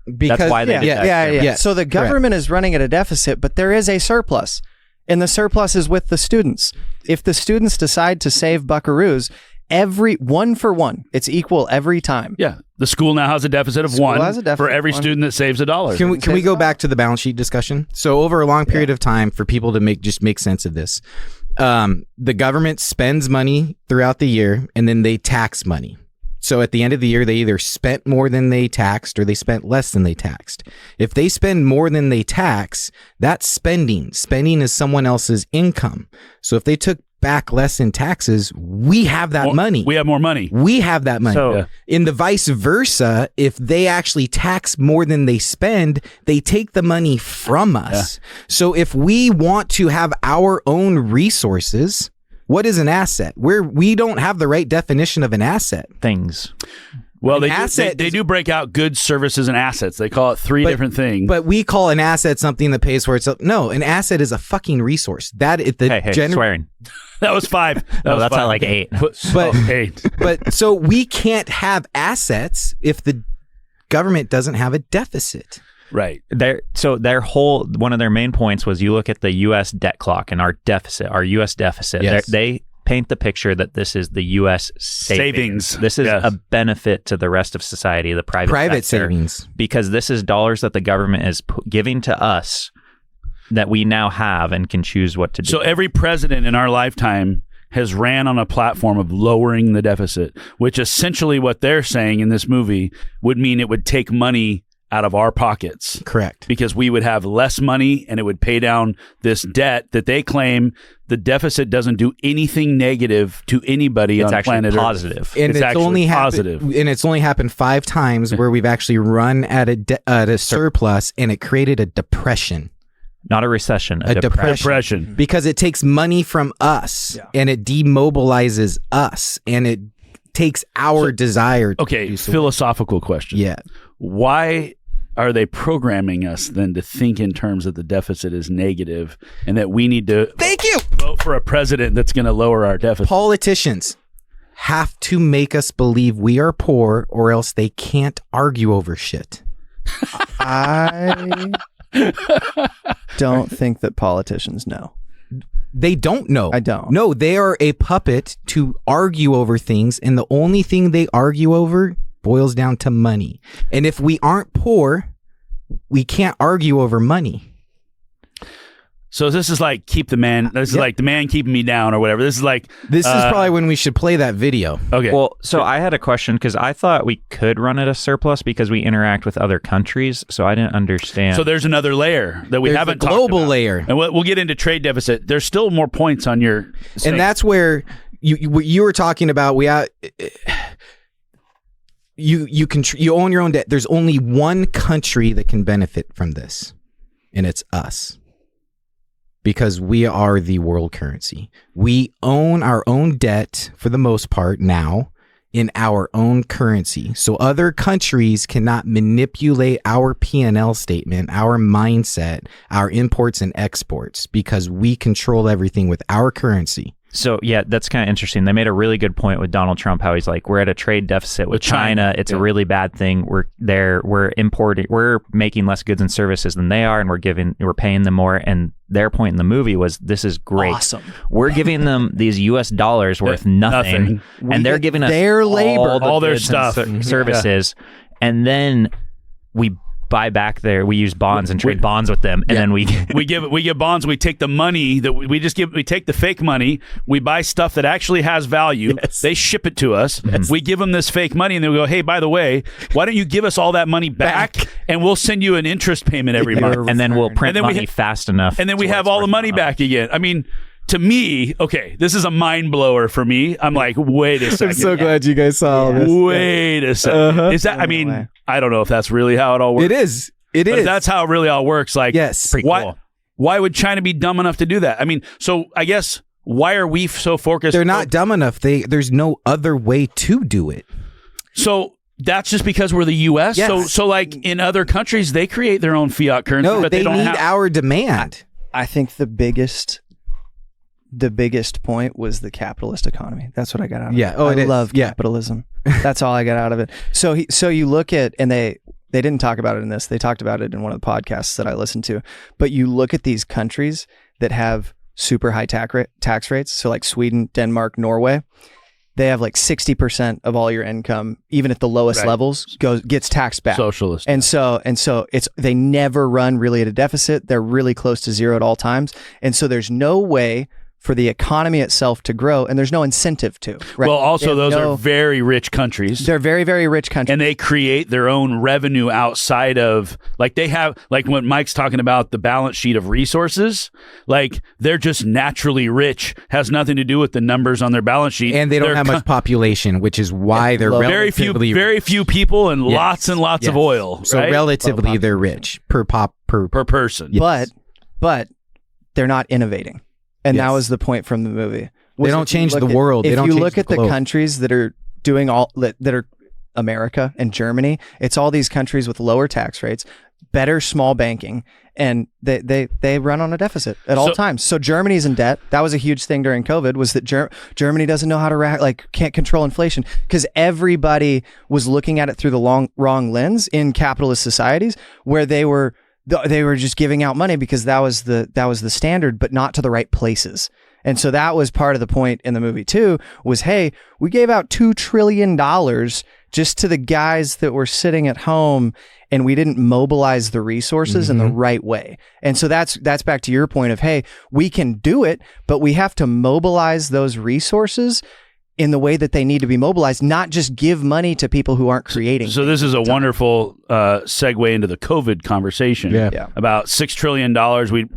Because that's why they did that. Yeah. So the government is running at a deficit, but there is a surplus, and the surplus is with the students. If the students decide to save buckaroos, every 1 for 1, it's equal every time. Yeah, the school now has a deficit of one for every student that saves $1. Can we go back to the balance sheet discussion? So over a long period of time, for people to make sense of this, the government spends money throughout the year, and then they tax money. So at the end of the year, they either spent more than they taxed or they spent less than they taxed. If they spend more than they tax, that's spending. Spending is someone else's income. So if they took back less in taxes, we have that money. We have more money. We have that money. So, in the vice versa, if they actually tax more than they spend, they take the money from us. Yeah. So if we want to have our own resources, what is an asset? We don't have the right definition of an asset. Things. Well, they do break out goods, services, and assets. They call it three different things. But we call an asset something that pays for itself. No, an asset is a fucking resource. Swearing. That was 5. That's not like 8. But 8. But so we can't have assets if the government doesn't have a deficit. Right. One of their main points was you look at the U.S. debt clock and our U.S. deficit. Yes. They paint the picture that this is the U.S. savings. This is a benefit to the rest of society, the private sector, savings. Because this is dollars that the government is giving to us that we now have and can choose what to do. So every president in our lifetime has ran on a platform of lowering the deficit, which essentially what they're saying in this movie would mean it would take money out of our pockets. Correct. Because we would have less money and it would pay down this debt that they claim the deficit doesn't do anything negative to anybody on planet Earth. Positive. And it's actually positive. And it's only happened 5 times where we've actually run at a surplus and it created a depression. Not a recession, a depression. Because it takes money from us and it demobilizes us and it takes our desire to do something. Philosophical question. Yeah. Why are they programming us then to think in terms that the deficit is negative and that we need to vote for a president that's going to lower our deficit? Politicians have to make us believe we are poor or else they can't argue over shit. I don't think that politicians know. They don't know. I don't. No, they are a puppet to argue over things, and the only thing they argue over boils down to money. And if we aren't poor, we can't argue over money. So this is like keep the man. This is like the man keeping me down or whatever. This is probably when we should play that video. Okay. Well, so I had a question because I thought we could run at a surplus because we interact with other countries. So I didn't understand. So there's another layer that we haven't talked about. Global layer, and we'll get into trade deficit. There's still more points on your. And that's where you were talking about. You own your own debt. There's only one country that can benefit from this, and it's us. Because we are the world currency. We own our own debt for the most part now in our own currency. So other countries cannot manipulate our P&L statement, our mindset, our imports and exports because we control everything with our currency. So, yeah, that's kind of interesting. They made a really good point with Donald Trump, how he's like, we're at a trade deficit with China. It's a really bad thing. We're importing, we're making less goods and services than they are, and we're paying them more. And their point in the movie was, this is great. Awesome. We're giving them these US dollars worth nothing. And they're giving us their labor, all their stuff, services. And then we buy back we use bonds and trade bonds with them, and then we give bonds. We take the money that we take the fake money. We buy stuff that actually has value. Yes. They ship it to us. Yes. We give them this fake money, and then we go, hey, by the way, why don't you give us all that money back. And we'll send you an interest payment every month, and then we'll print money fast enough, and then we have all the money back again. I mean, to me, okay, this is a mind blower for me. I'm like, wait a second. I'm so glad you guys saw all this. Wait a second. Is that? I mean, I don't know if that's really how it all works. It is. It But is. that's how it really all works. Like, Yes. Pretty why, cool. why would China be dumb enough to do that? I mean, so I guess why are we so focused? They're not dumb enough. There's no other way to do it. So that's just because we're the U.S. Yes. So like in other countries, they create their own fiat currency, No, but they don't need have. our demand. I think the biggest point was the capitalist economy. That's what I got out of Yeah. it. Oh, I it is. love Yeah. capitalism. That's all I got out of it. So you look at, and they didn't talk about it in this. They talked about it in one of the podcasts that I listened to. But you look at these countries that have super high tax rates. So like Sweden, Denmark, Norway. They have like 60% of all your income, even at the lowest levels, gets taxed back. Socialist. And so they never run really at a deficit. They're really close to zero at all times. And so there's no way for the economy itself to grow, and there's no incentive to. Right? Well, also those are very rich countries. They're very, very rich countries. And they create their own revenue outside of, like they have, like when Mike's talking about the balance sheet of resources, like they're just naturally rich, has nothing to do with the numbers on their balance sheet. And they don't have much population, which is why they're very few people and lots of oil. So right? relatively, they're rich per person. Yes. But they're not innovating. And that Yes. was the point from the movie. They don't change the world. They don't If you change look the at the globe. countries that are doing that are America and Germany, it's all these countries with lower tax rates, better small banking, and they run on a deficit at all times. So Germany's in debt. That was a huge thing during COVID, was that Germany doesn't know how to can't control inflation, because everybody was looking at it through the wrong lens in capitalist societies, where they were just giving out money because that was the standard, but not to the right places. And so that was part of the point in the movie too, was, hey, we gave out $2 trillion just to the guys that were sitting at home, and we didn't mobilize the resources in the right way. And so that's back to your point of, hey, we can do it, but we have to mobilize those resources in the way that they need to be mobilized, not just give money to people who aren't creating. So this is a wonderful segue into the COVID conversation about $6 trillion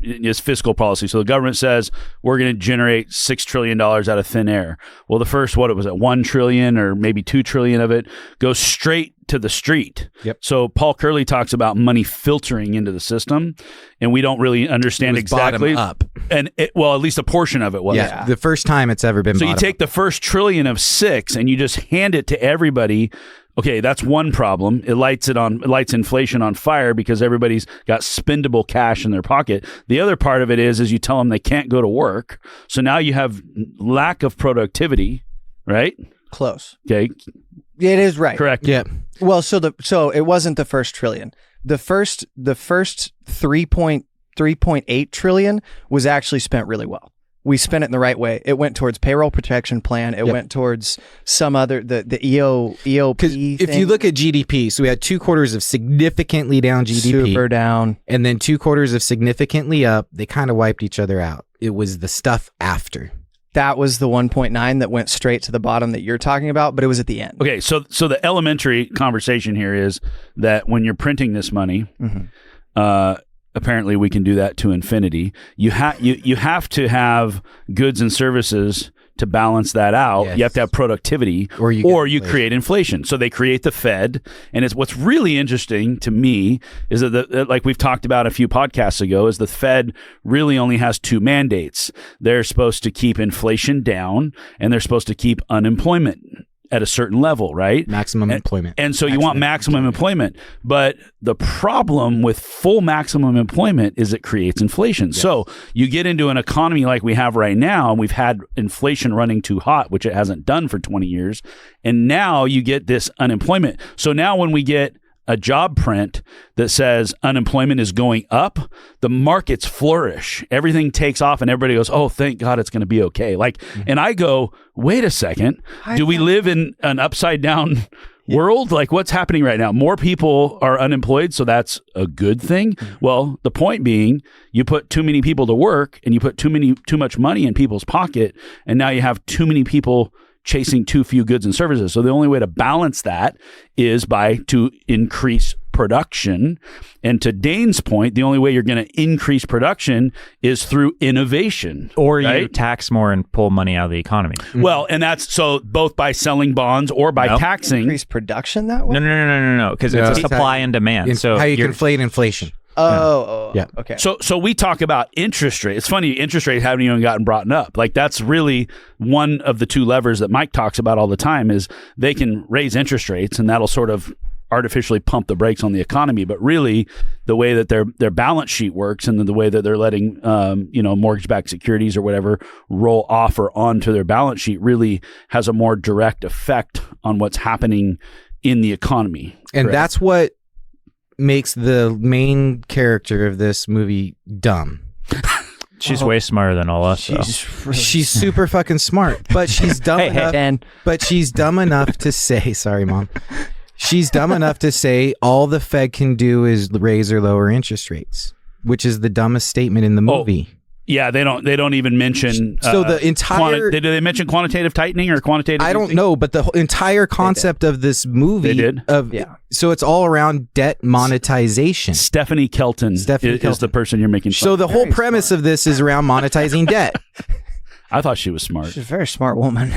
is fiscal policy. So the government says we're going to generate $6 trillion out of thin air. Well, the first, what it was at 1 trillion or maybe 2 trillion of it goes straight to the street. Yep. So Paul Curley talks about money filtering into the system, and we don't really understand exactly. Bottom up. And at least a portion of it was. Yeah, the first time it's ever been. So you take the first trillion of 6 and you just hand it to everybody. Okay, that's one problem. It lights inflation on fire because everybody's got spendable cash in their pocket. The other part of it is you tell them they can't go to work. So now you have lack of productivity, right? Close. Okay. It is right. Correct. Yeah. Well, so it wasn't the first trillion. The first 3.8 trillion was actually spent really well. We spent it in the right way. It went towards payroll protection plan. It went towards some other the EOP. Because if you look at GDP, so we had 2 quarters of significantly down GDP, super down, and then 2 quarters of significantly up. They kind of wiped each other out. It was the stuff after. That was the 1.9 that went straight to the bottom that you're talking about, but it was at the end. Okay, so the elementary conversation here is that when you're printing this money, apparently we can do that to infinity. You have to have goods and services to balance that out. Yes. You have to have productivity, or you create inflation. So they create the Fed, and it's what's really interesting to me is that like we've talked about a few podcasts ago, is the Fed really only has 2 mandates. They're supposed to keep inflation down, and they're supposed to keep unemployment at a certain level, right? Maximum employment. And so you want maximum employment. But the problem with full maximum employment is it creates inflation. Yes. So you get into an economy like we have right now, and we've had inflation running too hot, which it hasn't done for 20 years. And now you get this unemployment. So now when we get a job print that says unemployment is going up, the markets flourish. Everything takes off and everybody goes, oh, thank God it's going to be okay. Like, and I go, wait a second. Do we live in an upside down world? Like, what's happening right now? More people are unemployed, so that's a good thing. Well, the point being, you put too many people to work and you put too much money in people's pocket, and now you have too many people chasing too few goods and services. So the only way to balance that is to increase production. And to Dane's point, the only way you're going to increase production is through innovation. Or you right? tax more and pull money out of the economy. Well, and that's so both by selling bonds or by taxing. Increase production that way? No, because it's a supply and demand. So how you conflate inflation. Yeah. Okay. So we talk about interest rate. It's funny, interest rates haven't even gotten brought up. Like that's really one of the two levers that Mike talks about all the time is they can raise interest rates and that'll sort of artificially pump the brakes on the economy. But really the way that their balance sheet works and the way that they're letting mortgage-backed securities or whatever roll off or onto their balance sheet really has a more direct effect on what's happening in the economy. And Correct? that's what makes the main character of this movie dumb. She's way smarter than all us. She's super fucking smart, but she's dumb enough. Dan. But she's dumb enough to say, sorry, Mom. She's dumb enough to say all the Fed can do is raise or lower interest rates, which is the dumbest statement in the movie. Yeah, they don't even mention. So the entire did they mention quantitative tightening or quantitative? I don't know, but the entire concept of this movie, They did? So it's all around debt monetization. Stephanie Kelton is the person you're making fun So of. the whole premise of this is around monetizing debt. I thought she was smart. She's a very smart woman.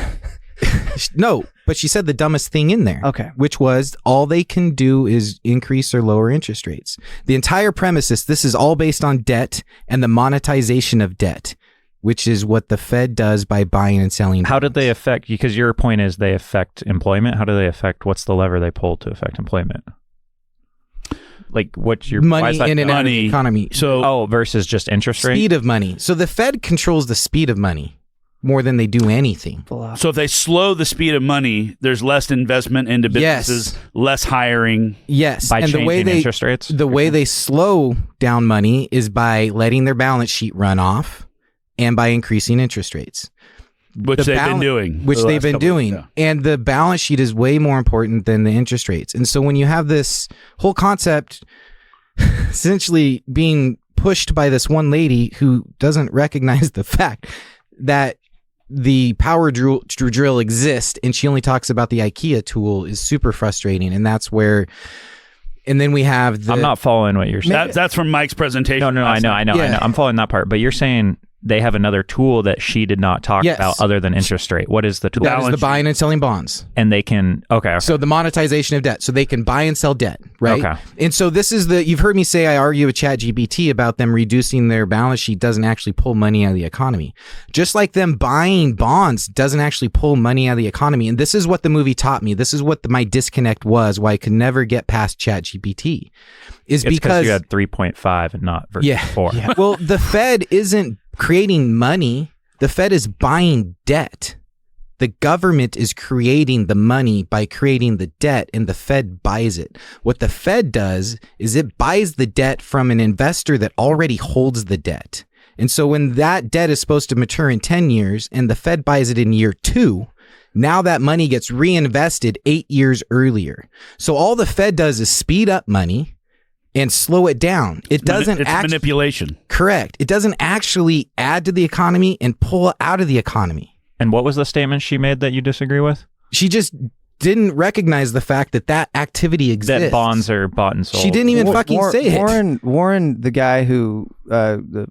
No, but she said the dumbest thing in there. Okay. Which was all they can do is increase or lower interest rates. The entire premise is this is all based on debt and the monetization of debt, which is what the Fed does by buying and selling. How did they affect, because your point is they affect employment. How do they affect, what's the lever they pull to affect employment? Like what's your money in and out of the economy? So versus just interest rate? Speed of money. So the Fed controls the speed of money more than they do anything. So if they slow the speed of money, there's less investment into businesses, less hiring. Yes. By and changing the way interest rates? The way they slow down money is by letting their balance sheet run off and by increasing interest rates. Which they've been doing. Which they've been doing. Yeah. And the balance sheet is way more important than the interest rates. And so when you have this whole concept essentially being pushed by this one lady who doesn't recognize the fact that the power drill exists and she only talks about the IKEA tool is super frustrating. And that's where, and then we have I'm not following what you're saying. That's from Mike's presentation. No, I know. I'm following that part. But you're saying they have another tool that she did not talk about other than interest rate. What is the tool? That is the buying and selling bonds. And they can, okay. So the monetization of debt. So they can buy and sell debt, right? Okay. And so this is you've heard me say I argue with ChatGPT about them reducing their balance sheet doesn't actually pull money out of the economy. Just like them buying bonds doesn't actually pull money out of the economy. And this is what the movie taught me. This is what my disconnect was, why I could never get past ChatGPT. It's because you had 3.5 and not version 4. Yeah. Well, the Fed isn't creating money. The Fed is buying debt. The government is creating the money by creating the debt, and the Fed buys it. What the Fed does is it buys the debt from an investor that already holds the debt. And so when that debt is supposed to mature in 10 years and the Fed buys it in year 2, now that money gets reinvested 8 years earlier. So all the Fed does is speed up money and slow it down. It doesn't It's manipulation. Correct. It doesn't actually add to the economy and pull out of the economy. And what was the statement she made that you disagree with? She just didn't recognize the fact that activity exists. That bonds are bought and sold. She didn't even fucking say it. Warren, the guy who the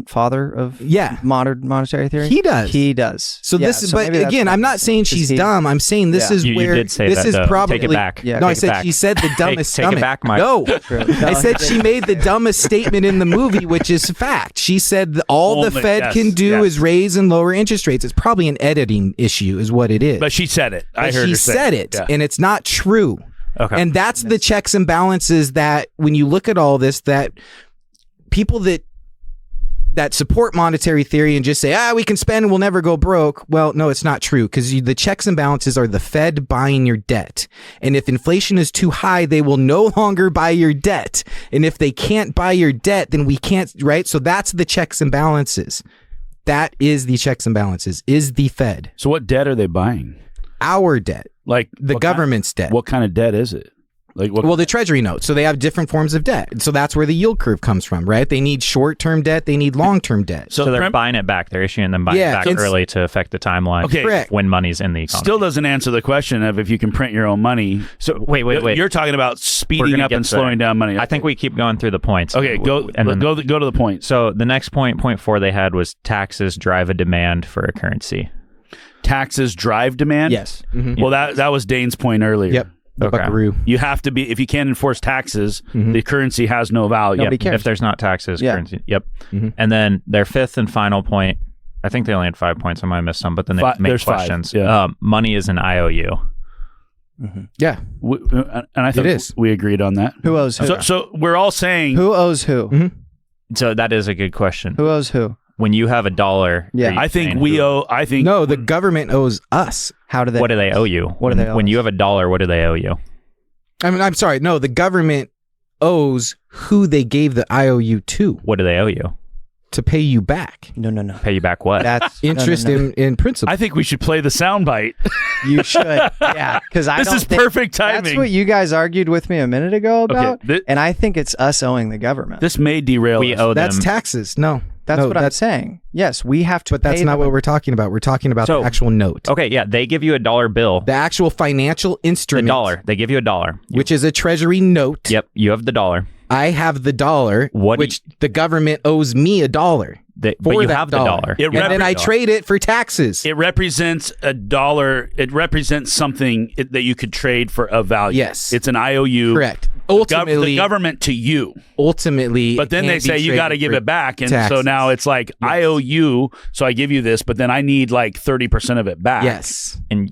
father of modern monetary theory, he does. He does. So this is, but again, I'm not saying she's dumb. I'm saying this is where you did say this that, is though. probably. Take it back. Yeah, no, I said she said the dumbest. Take it back, Mike. No, I said she made the dumbest statement in the movie, which is fact. She said that all the Fed can do is raise and lower interest rates. It's probably an editing issue, is what it is. But she said it. I heard her say she said it, and it's not true. Okay. And that's the checks and balances that when you look at all this, that people that support monetary theory and just say, we can spend and we'll never go broke. Well, no, it's not true, because the checks and balances are the Fed buying your debt. And if inflation is too high, they will no longer buy your debt. And if they can't buy your debt, then we can't, right? So that's the checks and balances. That is the checks and balances, is the Fed. So what debt are they buying? Our debt. Like the government's debt. What kind of debt is it? Like what? Well, the treasury notes. So they have different forms of debt. So that's where the yield curve comes from, right? They need short-term debt. They need long-term debt. So they're buying it back. They're issuing them buying it back early to affect the timeline. Okay. Correct. When money's in the economy. Still doesn't answer the question of if you can print your own money. So wait. You're talking about speeding up and slowing down money. I think we keep going through the points. Okay, go to the point. So the next point 4 they had was taxes drive a demand for a currency. Taxes drive demand? Yes. Mm-hmm. Well, that was Dane's point earlier. Yep. The buckaroo. You have to be, if you can't enforce taxes, the currency has no value. Nobody cares. If there's not taxes, currency. Yep. Mm-hmm. And then their fifth and final point, I think they only had 5 points. I might have missed some, but then they make there's questions. 5, yeah. Money is an IOU. Mm-hmm. Yeah. And I think it is. we agreed on that. Who owes who? So we're all saying... Who owes who? Mm-hmm. So that is a good question. Who owes who? When you have $1, Yeah. I think we owe... No, the government owes us. How do they? What do they owe you? What do they owe When us? you have $1, what do they owe you? I mean, I'm sorry. No, the government owes who they gave the IOU to What do they owe you? to pay you back. No. Pay you back what? That's Interest no. in principal. I think we should play the soundbite. You should. Yeah, because I This don't is think- perfect timing. That's what you guys argued with me a minute ago about, Okay, and I think it's us owing the government. This may derail We us. owe That's them. taxes. No. That's no, what I'm saying. Yes, we have to. But that's pay not them. what we're talking about. We're talking about So- the actual note. Okay, yeah, they give you a $1 bill. The actual financial The instrument. $1. They give you $1. Which is a treasury note. Yep, you have the $1. I have the dollar, What do which the government owes me $1. But For you that have the $1. It And then I $1. trade it for taxes. It represents $1. It represents something that you could trade for a value. Yes. It's an IOU. Correct. The Ultimately, government to you. ultimately, But then it they can't say be you got to traded give for it back. And so taxes. now it's like, I owe you, so I give you this, but then I need like 30% of it back. Yes. And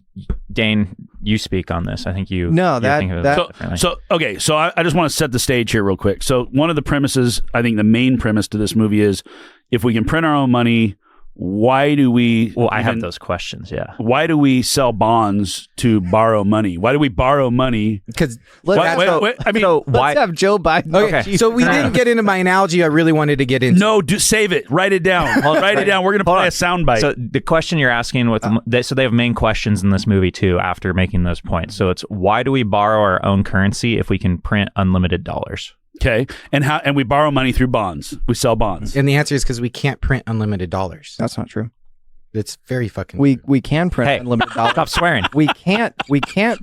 Dane, you speak on this. I think you. No, you're that- thinking of that- it differently. So I just want to set the stage here real quick. So one of the premises, I think the main premise to this movie is, if we can print our own money, why do we... Well, I have those questions, yeah. Why do we sell bonds to borrow money? Why do we borrow money? Because I mean, Let's have Joe Biden. okay, so we didn't get into my analogy I really wanted to get into. no, save it. Write it down. Write it down. We're going to play a soundbite. So the question you're asking so they have main questions in this movie too after making those points. So it's why do we borrow our own currency if we can print unlimited dollars? Okay, and we borrow money through bonds. We sell bonds. And the answer is because we can't print unlimited dollars. That's not true. It's very fucking. We can print Hey, unlimited dollars. Stop swearing. We can't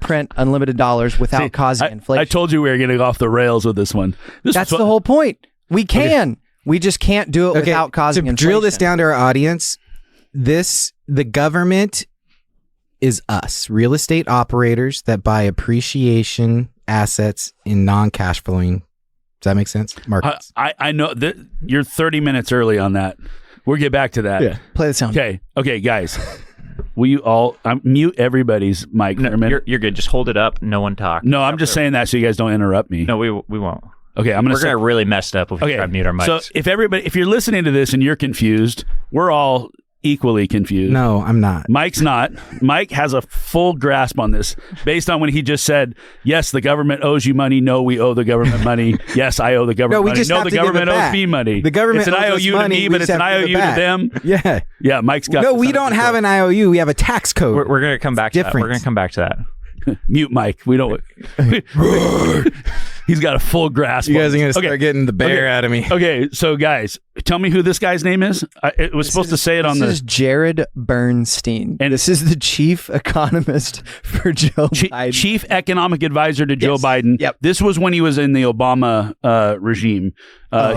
print unlimited dollars without causing inflation. I told you we were getting off the rails with this one. That's the whole point. We can. We just can't do it without causing to inflation. drill this down to our audience, the government is us, real estate operators that buy appreciation assets in non-cash flowing. Does that make sense? Markets. I know that you're 30 minutes early on that. We'll get back to that. Yeah. Play the sound. Okay, guys. Will you all mute everybody's mic for a minute? You're good. Just hold it up. No one talk. No, I'm just saying that so you guys don't interrupt me. No, we won't. Okay, We're gonna really messed up if we try to mute our mics. So if you're listening to this and you're confused, we're all equally confused. No, I'm not. Mike's not. Mike has a full grasp on this based on when he just said, yes, the government owes you money. No, we owe the government money. Yes, I owe the government money. No, the government owes me money. The government it's an owes us IOU to money, me, we but it's just an have to give IOU it to back. them. Yeah. Yeah, Mike's got No, this we under don't control. have an IOU. We have a tax code. We're gonna come back to that. different. We're gonna come back to that. Mute Mike. We don't. He's got a full grasp. You guys on are this. going to start getting the bear out of me. Okay, so guys, tell me who this guy's name is. It was supposed to say it on This the is Jared Bernstein. And- this is the chief economist for Joe Biden. chief economic advisor to Joe Biden. Yep. This was when he was in the Obama regime.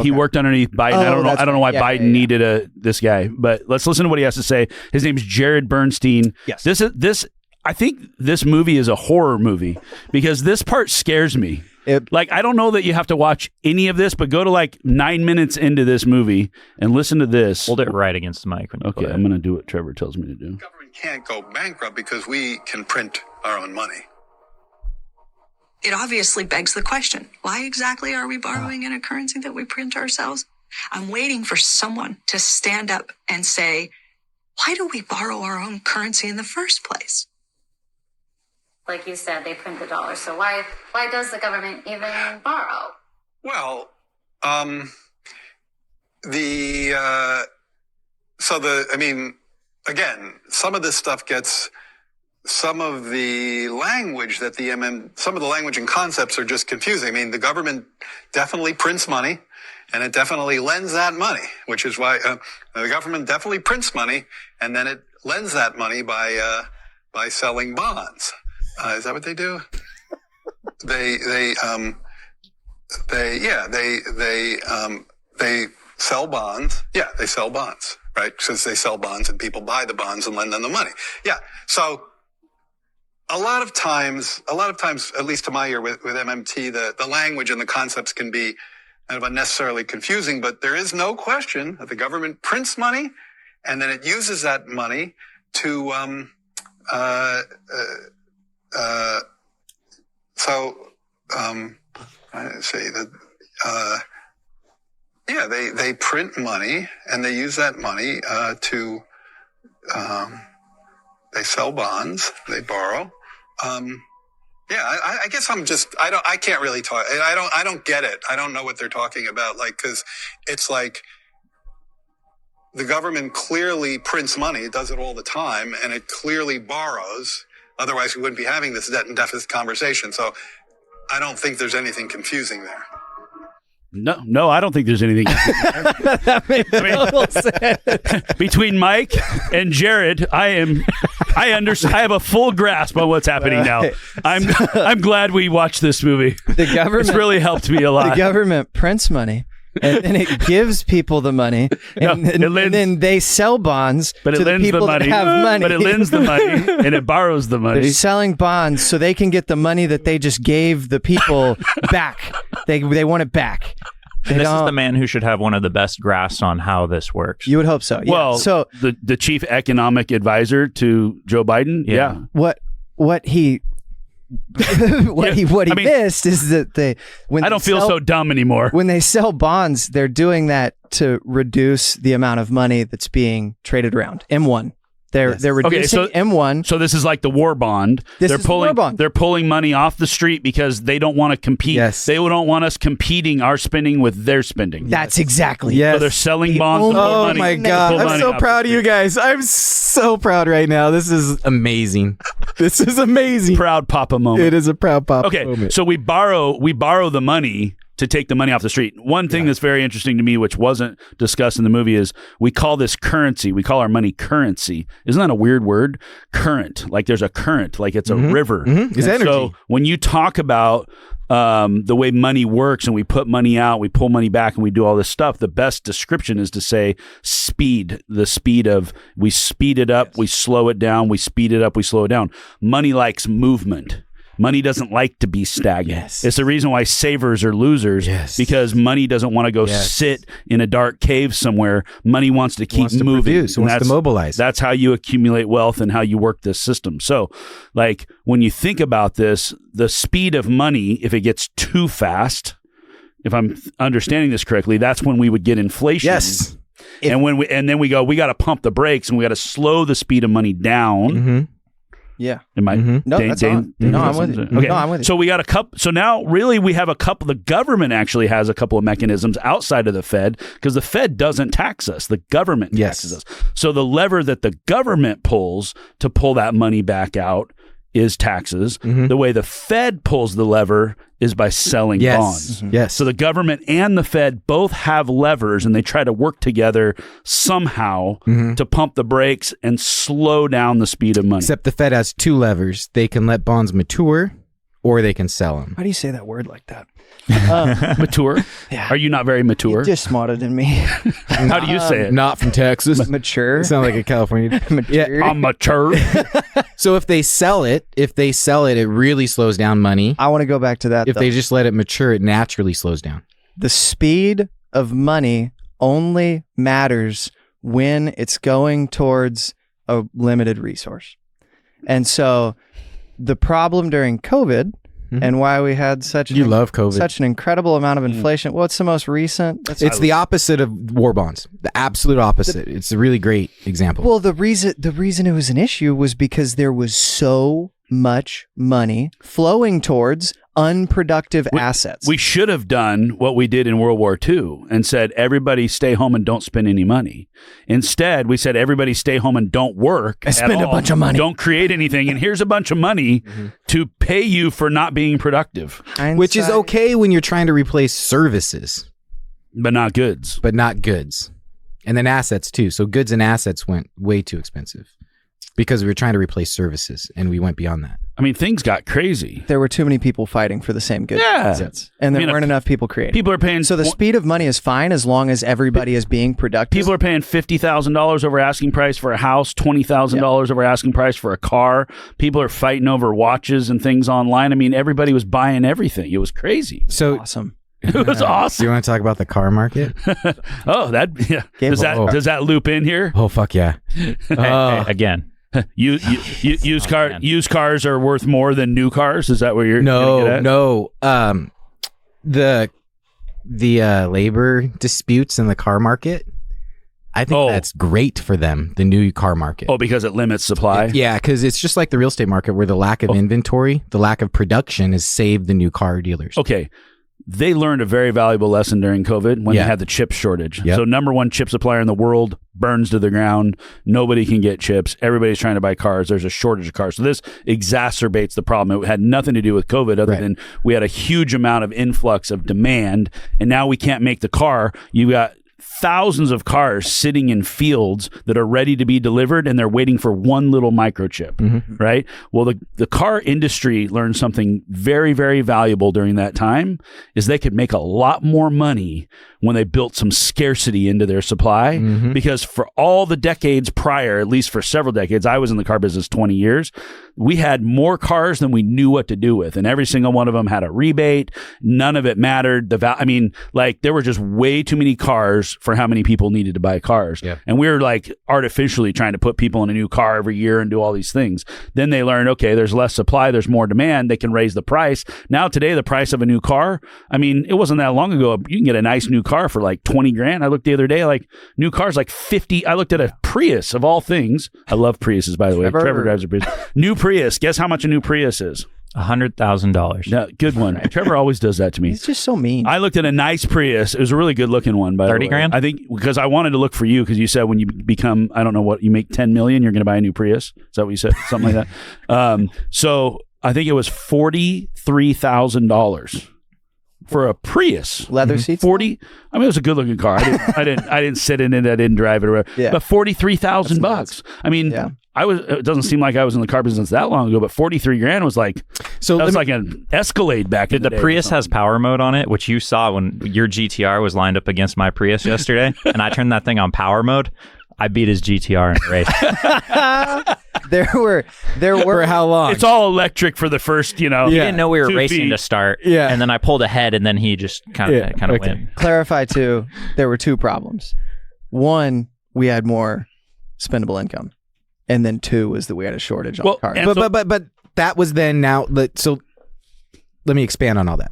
He worked underneath Biden. I don't know. that's I don't know why right. Biden needed this guy, but let's listen to what he has to say. His name is Jared Bernstein. Yes. This. I think this movie is a horror movie because this part scares me. Like, I don't know that you have to watch any of this, but go to like 9 minutes into this movie and listen to this. Hold it right against the mic. When you Okay, play it. I'm going to do what Trevor tells me to do. Government can't go bankrupt because we can print our own money. It obviously begs the question, why exactly are we borrowing in a currency that we print ourselves? I'm waiting for someone to stand up and say, why do we borrow our own currency in the first place? Like you said, they print the dollar. So why does the government even borrow? Well, again, some of this stuff gets some of the language that some of the language and concepts are just confusing. I mean, the government definitely prints money, and it definitely lends that money, which is why the government definitely prints money, and then it lends that money by selling bonds. Is that what they do? They sell bonds. Yeah, they sell bonds, right? Because they sell bonds and people buy the bonds and lend them the money. Yeah. So a lot of times, at least to my ear with MMT, the language and the concepts can be kind of unnecessarily confusing, but there is no question that the government prints money and then it uses that money to, they print money and they use that money to they sell bonds, they borrow. I guess I can't really talk. I don't get it. I don't know what they're talking about. Like, cause it's like the government clearly prints money. It does it all the time and it clearly borrows. Otherwise we wouldn't be having this debt and deficit conversation. So I don't think there's anything confusing there. No, I don't think there's anything. That makes total sense. Between Mike and Jared, I have a full grasp on what's happening now. I'm glad we watched this movie. The government, it's really helped me a lot. The government prints money. And then it gives people the money, and then they sell bonds to the people that have money. But it lends the money, and it borrows the money. They're selling bonds so they can get the money that they just gave the people back. They want it back. This is the man who should have one of the best grasps on how this works. You would hope so. Yeah. Well, so the chief economic advisor to Joe Biden. Yeah. What he missed is that I don't feel so dumb anymore. When they sell bonds, they're doing that to reduce the amount of money that's being traded around. M1. They're reducing M1. So this is like the war bond. They're pulling money off the street because they don't want to compete. Yes. They don't want us competing our spending with their spending. That's exactly. Yes. So they're selling bonds. Oh my God. I'm so proud of you guys. I'm so proud right now. This is amazing. This is amazing. Proud Papa moment. It is a proud Papa moment. Okay. So we borrow the money to take the money off the street. One thing that's very interesting to me, which wasn't discussed in the movie, is we call this currency. We call our money currency. Isn't that a weird word? Current. Like there's a current, like it's a river. Mm-hmm. It's energy. So when you talk about the way money works and we put money out, we pull money back and we do all this stuff, the best description is to say speed. The speed of, we speed it up, we slow it down, we speed it up, we slow it down. Money likes movement. Money doesn't like to be stagnant. Yes. It's the reason why savers are losers, because money doesn't want to go sit in a dark cave somewhere. Money wants to keep moving. Produce, wants to mobilize. That's how you accumulate wealth and how you work this system. So, like, when you think about this, the speed of money, if it gets too fast, if I'm understanding this correctly, that's when we would get inflation. Yes. And then we go, we got to pump the brakes and we got to slow the speed of money down. Mm-hmm. Yeah. Am I? No, that's on. No, I'm with you. Okay. No, I'm with you. So we got a couple. So now, really, we have a couple. The government actually has a couple of mechanisms outside of the Fed because the Fed doesn't tax us. The government taxes us. So the lever that the government pulls to pull that money back out is taxes. Mm-hmm. The way the Fed pulls the lever is by selling bonds. Mm-hmm. Yes. So the government and the Fed both have levers and they try to work together somehow to pump the brakes and slow down the speed of money. Except the Fed has two levers. They can let bonds mature or they can sell them. Why do you say that word like that? Mature? Yeah. Are you not very mature? You're just smarter than me. How do you say it? Not from Texas. Mature. Sound like a California. Mature. I'm mature. So if they sell it, it really slows down money. I want to go back to that. If they just let it mature, it naturally slows down. The speed of money only matters when it's going towards a limited resource. And so the problem during COVID and why we had such an incredible amount of inflation. What's the most recent? It's the opposite of war bonds. The absolute opposite. It's a really great example. Well, the reason it was an issue was because there was so much money flowing towards unproductive assets. We should have done what we did in World War II and said, everybody stay home and don't spend any money. Instead, we said, everybody stay home and don't work. And spend a bunch of money. Don't create anything. And here's a bunch of money to pay you for not being productive. Which is okay when you're trying to replace services. But not goods. But not goods. And then assets too. So goods and assets went way too expensive because we were trying to replace services and we went beyond that. I mean, things got crazy. There were too many people fighting for the same goods and assets. And there weren't enough people creating. People are paying. So the speed of money is fine as long as everybody is being productive. People are paying $50,000 over asking price for a house, $20,000 over asking price for a car. People are fighting over watches and things online. I mean, everybody was buying everything. It was crazy. So awesome. It was awesome. Do you want to talk about the car market? Oh, does that loop in here? Oh, fuck yeah. Hey, again. Used cars are worth more than new cars. Is that what you're No. The labor disputes in the car market, I think that's great for them, the new car market. Oh, because it limits supply? Yeah, because it's just like the real estate market where the lack of inventory, the lack of production has saved the new car dealers. Okay. They learned a very valuable lesson during COVID when they had the chip shortage. Yep. So number one chip supplier in the world burns to the ground. Nobody can get chips. Everybody's trying to buy cars. There's a shortage of cars. So this exacerbates the problem. It had nothing to do with COVID other than we had a huge amount of influx of demand, and now we can't make the car. You got thousands of cars sitting in fields that are ready to be delivered, and they're waiting for one little microchip, right? Well, the car industry learned something very, very valuable during that time, is they could make a lot more money when they built some scarcity into their supply, because for all the decades prior, at least for several decades, I was in the car business 20 years, we had more cars than we knew what to do with, and every single one of them had a rebate. None of it mattered. There were just way too many cars for how many people needed to buy cars. Yeah. And we were like artificially trying to put people in a new car every year and do all these things. Then they learned, okay, there's less supply, there's more demand, they can raise the price. Now today, the price of a new car, I mean, it wasn't that long ago, you can get a nice new car for like 20 grand. I looked the other day, like new cars, like 50. I looked at a Prius of all things. I love Priuses, by the way. Trevor drives a Prius. New Prius. Guess how much a new Prius is? $100,000. No, good one. Trevor always does that to me. He's just so mean. I looked at a nice Prius. It was a really good looking one. By 30 grand? I think because I wanted to look for you because you said when you become, I don't know what, you make 10 million, you're going to buy a new Prius. Is that what you said? Something like that. So I think it was $43,000 for a Prius. Leather seats? 40. I mean, it was a good looking car. I didn't sit in it. I didn't drive it. Or Yeah. But $43,000. I mean, it doesn't seem like I was in the car business that long ago, but 43 grand was like, like an Escalade back in the day. The Prius has power mode on it, which you saw when your GTR was lined up against my Prius yesterday, and I turned that thing on power mode. I beat his GTR in a race. There were For how long? It's all electric for the first, He didn't know we were 2 racing feet. to start. Yeah. And then I pulled ahead, and then he just kind of went. Clarify too, there were two problems. One, we had more spendable income. And then two was that we had a shortage on cars. But that was then now. So let me expand on all that.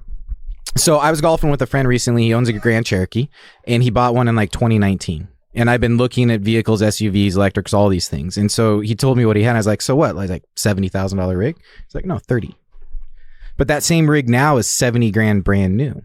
So I was golfing with a friend recently. He owns a Grand Cherokee, and he bought one in like 2019. And I've been looking at vehicles, SUVs, electrics, all these things. And so he told me what he had. I was like, so what? I was like, $70,000 rig? He's like, no, 30. But that same rig now is 70 grand brand new.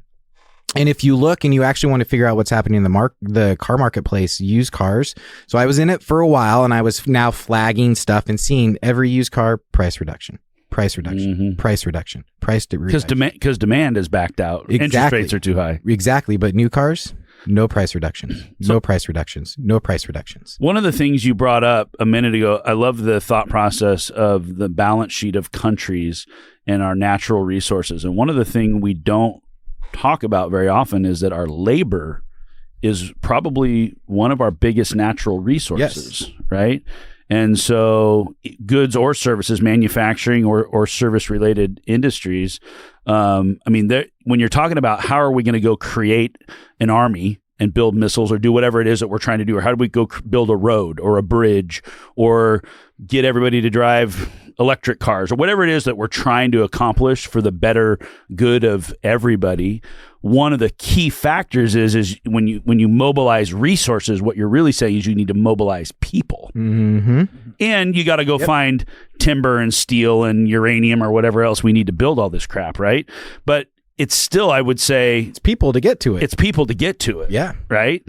And if you look and you actually want to figure out what's happening in the car marketplace, used cars. So I was in it for a while, and I was now flagging stuff and seeing every used car price reduction. Price reduction, price reduction, price reduction. Because demand is backed out. Interest rates are too high. Exactly. But new cars, no price reductions. No price reductions. No price reductions. One of the things you brought up a minute ago, I love the thought process of the balance sheet of countries and our natural resources. And one of the things we don't talk about very often is that our labor is probably one of our biggest natural resources, right? And so goods or services, manufacturing or service-related industries, when you're talking about how are we going to go create an army and build missiles or do whatever it is that we're trying to do, or how do we go build a road or a bridge or get everybody to drive electric cars or whatever it is that we're trying to accomplish for the better good of everybody, one of the key factors is when you mobilize resources, what you're really saying is you need to mobilize people. Mm-hmm. And you got to go find timber and steel and uranium or whatever else we need to build all this crap, right? But it's still, I would say, It's people to get to it. it's people to get to it. Yeah. Right?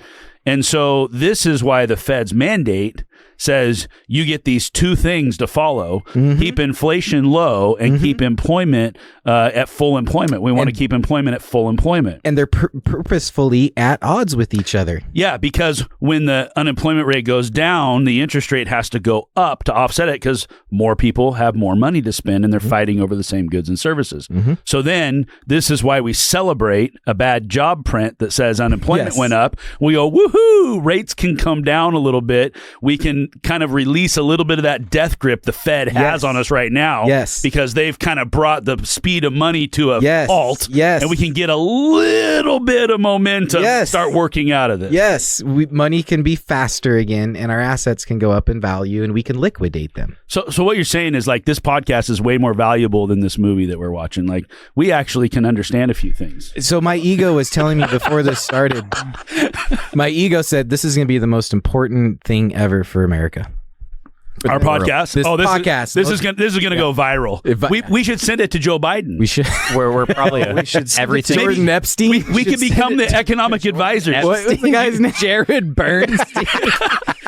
And so this is why the Fed's mandate says you get these two things to follow: keep inflation low and keep employment at full employment. We want to keep employment at full employment. And they're purposefully at odds with each other. Yeah, because when the unemployment rate goes down, the interest rate has to go up to offset it because more people have more money to spend and they're fighting over the same goods and services. So then this is why we celebrate a bad job print that says unemployment went up. We go, woohoo, rates can come down a little bit. We can kind of release a little bit of that death grip the Fed has on us right now. Yes. Because they've kind of brought the speed of money to a halt. Yes. And we can get a little bit of momentum start working out of this. Yes. Money can be faster again and our assets can go up in value and we can liquidate them. So what you're saying is like this podcast is way more valuable than this movie that we're watching. Like we actually can understand a few things. So my ego was telling me before this started, my ego said this is going to be the most important thing ever for America. Our podcast. This podcast. This is gonna go viral. We should send it to Joe Biden. We should. We're probably everything. Jordan Epstein. We could become the economic advisors. What's the guy's name? Jared Bernstein.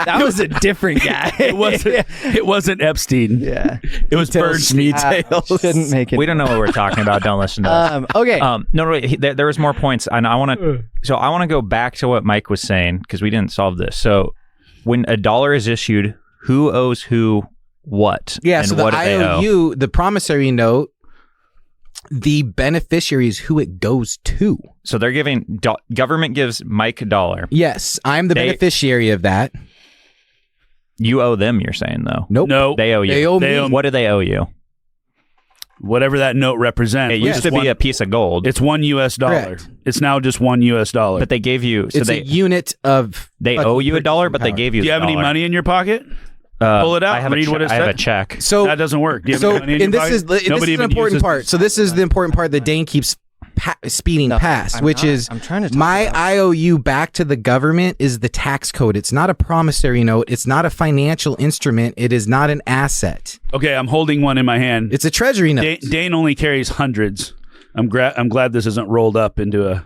That was a different guy. It wasn't Epstein. Yeah. It was Bernstein. Shouldn't make it. We don't know what we're talking about. Don't listen to us. Okay. No, wait. There was more points, and I want to go back to what Mike was saying because we didn't solve this. So, when a dollar is issued, who owes who what? Yeah. And So the what do they owe? IOU, the promissory note, the beneficiary is who it goes to. So they're giving government gives Mike $1. Yes, I'm the beneficiary of that. You owe them. You're saying though. Nope. No, They owe you. They owe me. What do they owe you? whatever that note represents. It used to be a piece of gold. It's $1 US. Correct. It's now just $1 US. But they gave you. So It's a unit of. they owe you $1, but they gave you. Do you have any $1. money in your pocket? Pull it out. I have Read what it I have a said. check. So That doesn't work. Do you have so any money in and your this is pocket? this Nobody is an even important uses- part. So this is the important part that Dane keeps speeding past, I'm which not. is I'm trying to talk my about IOU back to the government is the tax code. It's not a promissory note. It's not a financial instrument. It is not an asset. Okay, I'm holding one in my hand. It's a treasury note. Dane only carries hundreds. I'm glad this isn't rolled up into a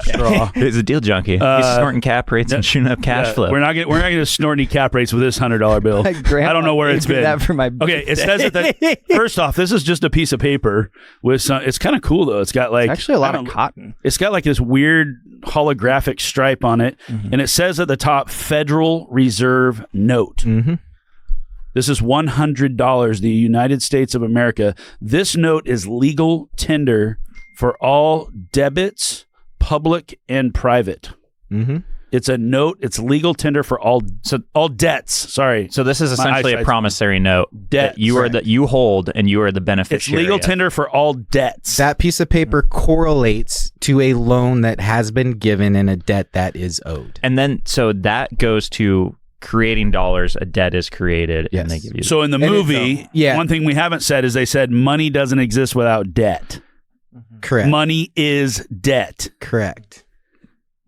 straw. He's a deal junkie. He's snorting cap rates and shooting up cash flow. We're not going to snort any cap rates with this $100 bill. My grandma I don't know where it's gave me been. that for my Okay, it says that. First off, this is just a piece of paper with some. It's kind of cool though. It's got like actually a lot I of don't- cotton. It's got like this weird holographic stripe on it, and it says at the top Federal Reserve Note. Mm-hmm. This is $100, the United States of America. This note is legal tender for all debits, public and private. Mm-hmm. It's a note. It's legal tender for all debts. Sorry. So this is essentially a eyesight's- promissory note Debt, that you are correct. you hold and you are the It's beneficiary. legal of. tender for all debts. That piece of paper correlates to a loan that has been given and a debt that is owed. And then so that goes to creating dollars. A debt is created, Yes. and they give you. So in the And movie, yeah. one thing we haven't said is they said money doesn't exist without debt. Correct. Money is debt, Correct.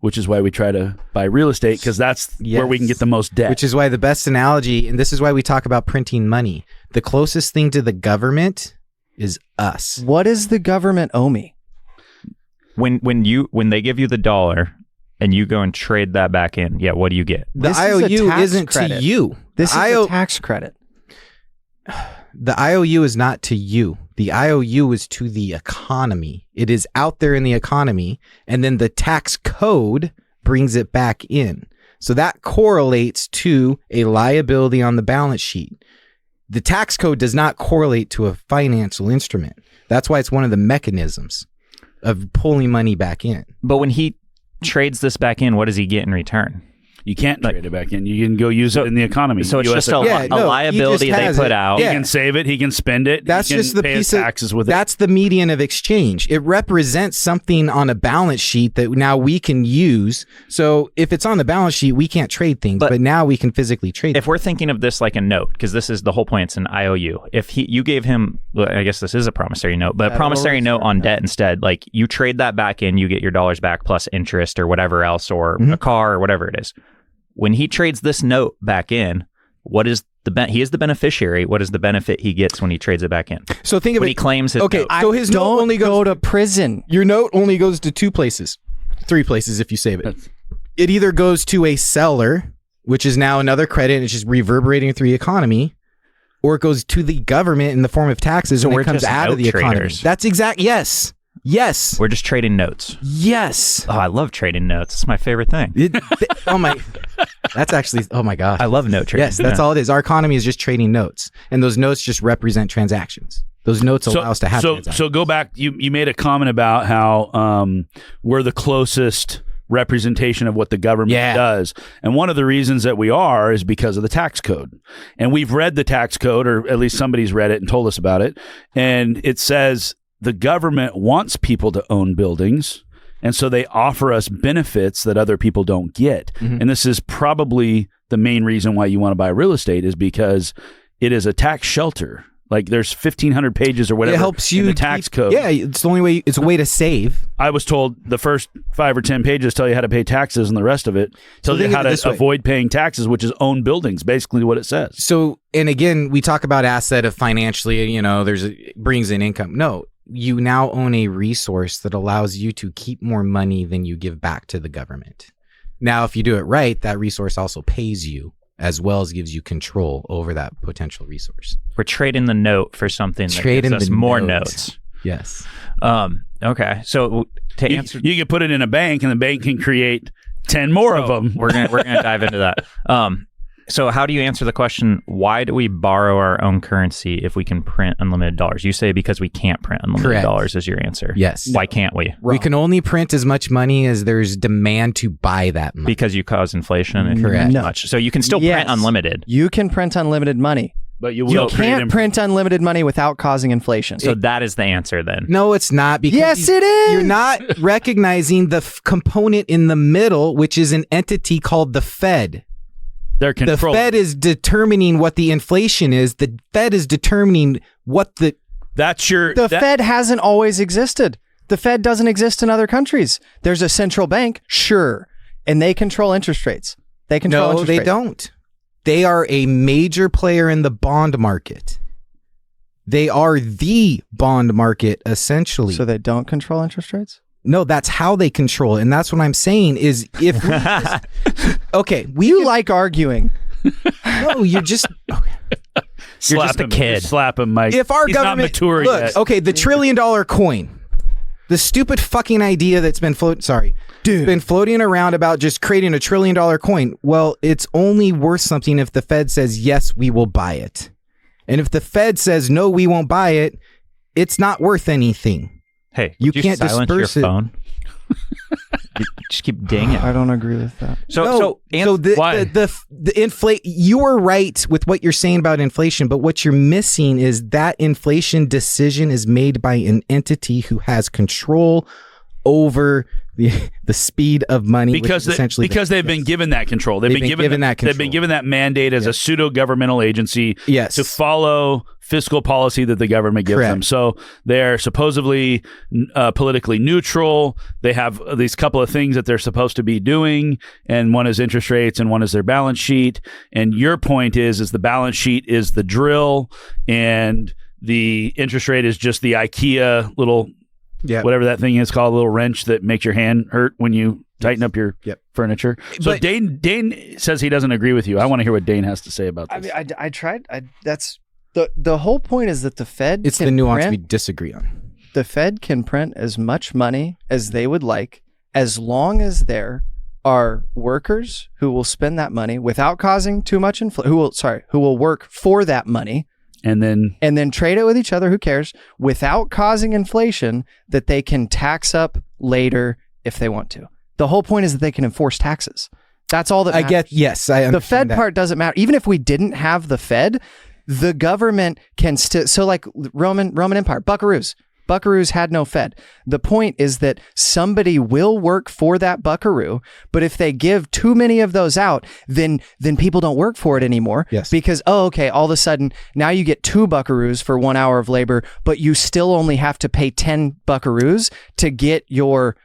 which is why we try to buy real estate because that's where we can Yes. get the most debt. Which is why the best analogy, and this is why we talk about printing money. The closest thing to the government is us. What does the government owe me? when they give you the $1 and you go and trade that back in, yeah, what do you get? The This is a IOU tax isn't credit. to you. This the is IO a tax credit. The IOU is not to you. The IOU is to the economy. It is out there in the economy, and then the tax code brings it back in. So that correlates to a liability on the balance sheet. The tax code does not correlate to a financial instrument. That's why it's one of the mechanisms of pulling money back in. But when he trades this back in, what does he get in return? You can't trade it back in. You can go use it in the economy. So it's US just a liability they put out. He can save it. He can spend it. That's he can just the pay piece his taxes with it. That's the median of exchange. It represents something on a balance sheet that now we can use. So if it's on the balance sheet, we can't trade things, but now we can physically trade. If we're thinking of this like a note, because this is the whole point, it's an IOU. If you gave him, well, I guess this is a promissory note, but a promissory note on debt instead, like you trade that back in, you get your dollars back plus interest or whatever else, or a car or whatever it is. When he trades this note back in, what is he is the beneficiary. What is the benefit he gets when he trades it back in? So think of when it. he claims his note. So his note only go to prison. Your note only goes to 2 places, 3 places if you save it. It either goes to a seller, which is now another credit, and it's just reverberating through the economy, or it goes to the government in the form of taxes, and it comes out of the economy. That's exact. Yes. Yes. We're just trading notes. Yes. Oh, I love trading notes. It's my favorite thing. That's actually, oh my God. I love note trading. Yes, that's all it is. Our economy is just trading notes, and those notes just represent transactions. Those notes allow us to have transactions. So go back. You made a comment about how we're the closest representation of what the government does. And one of the reasons that we are is because of the tax code. And we've read the tax code, or at least somebody's read it and told us about it. And it says the government wants people to own buildings, and so they offer us benefits that other people don't get. And this is probably the main reason why you want to buy real estate, is because it is a tax shelter. Like there's 1,500 pages or whatever. It helps you in the tax code. Yeah, it's the only way. It's a way to save. I was told the first 5 or 10 pages tell you how to pay taxes, and the rest of it tells you how to avoid paying taxes, which is own buildings, basically what it says. So, and again, we talk about asset of financially, brings in income. No, you now own a resource that allows you to keep more money than you give back to the government. Now, if you do it right, that resource also pays you, as well as gives you control over that potential resource. We're trading the note for something that gives us more notes. Yes. Okay. So to answer, you can put it in a bank, and the bank can create 10 more of them. We're gonna dive into that. So how do you answer the question, why do we borrow our own currency if we can print unlimited dollars? You say because we can't print unlimited dollars is your answer. Yes. Why can't we? We can only print as much money as there's demand to buy that money. Because you cause inflation. And Correct. Much. So you can still print unlimited. You can print unlimited money. But you can't print unlimited money without causing inflation. So that is the answer then. No, it's not. Because yes, it is. You're not recognizing the component in the middle, which is an entity called the Fed. The Fed is determining what the inflation is. The Fed is determining what the... The Fed hasn't always existed. The Fed doesn't exist in other countries. There's a central bank, sure, and they control interest rates. They don't. They are a major player in the bond market. They are the bond market, essentially. So they don't control interest rates? No, that's how they control it. And that's what I'm saying is if we... You like arguing. No, you're just... Okay. You're just a kid. Slap him, Mike. If our He's government... not mature yet. Okay, the $1 trillion coin. The stupid fucking idea that's been been floating around about just creating a $1 trillion coin. Well, it's only worth something if the Fed says, yes, we will buy it. And if the Fed says, no, we won't buy it, it's not worth anything. Hey, you can't silence disperse your phone? You just keep dinging. I don't agree with that. You were right with what you're saying about inflation, but what you're missing is that inflation decision is made by an entity who has control over the speed of money, because they've been given that control. They've been given that control. They've been given that mandate as a pseudo governmental agency to follow fiscal policy that the government gives them. So they're supposedly politically neutral. They have these couple of things that they're supposed to be doing, and one is interest rates and one is their balance sheet. And your point is the balance sheet is the drill, and the interest rate is just the IKEA little whatever that thing is called, a little wrench that makes your hand hurt when you tighten up your furniture. So Dane says he doesn't agree with you. I want to hear what Dane has to say about this. I tried. That's the whole point is that the Fed. It's the nuance we disagree on. The Fed can print as much money as they would like, as long as there are workers who will spend that money without causing too much inflation. Who will work for that money. And then trade it with each other, who cares, without causing inflation that they can tax up later if they want to. The whole point is that they can enforce taxes. That's all that matters. I get, yes, I understand the Fed that. part doesn't matter. Even if we didn't have the Fed, the government can still, so like Roman Empire, Buckaroos had no Fed. The point is that somebody will work for that buckaroo, but if they give too many of those out, then people don't work for it anymore. Yes. Because, oh, okay, all of a sudden now you get 2 buckaroos for 1 hour of labor, but you still only have to pay 10 buckaroos to get your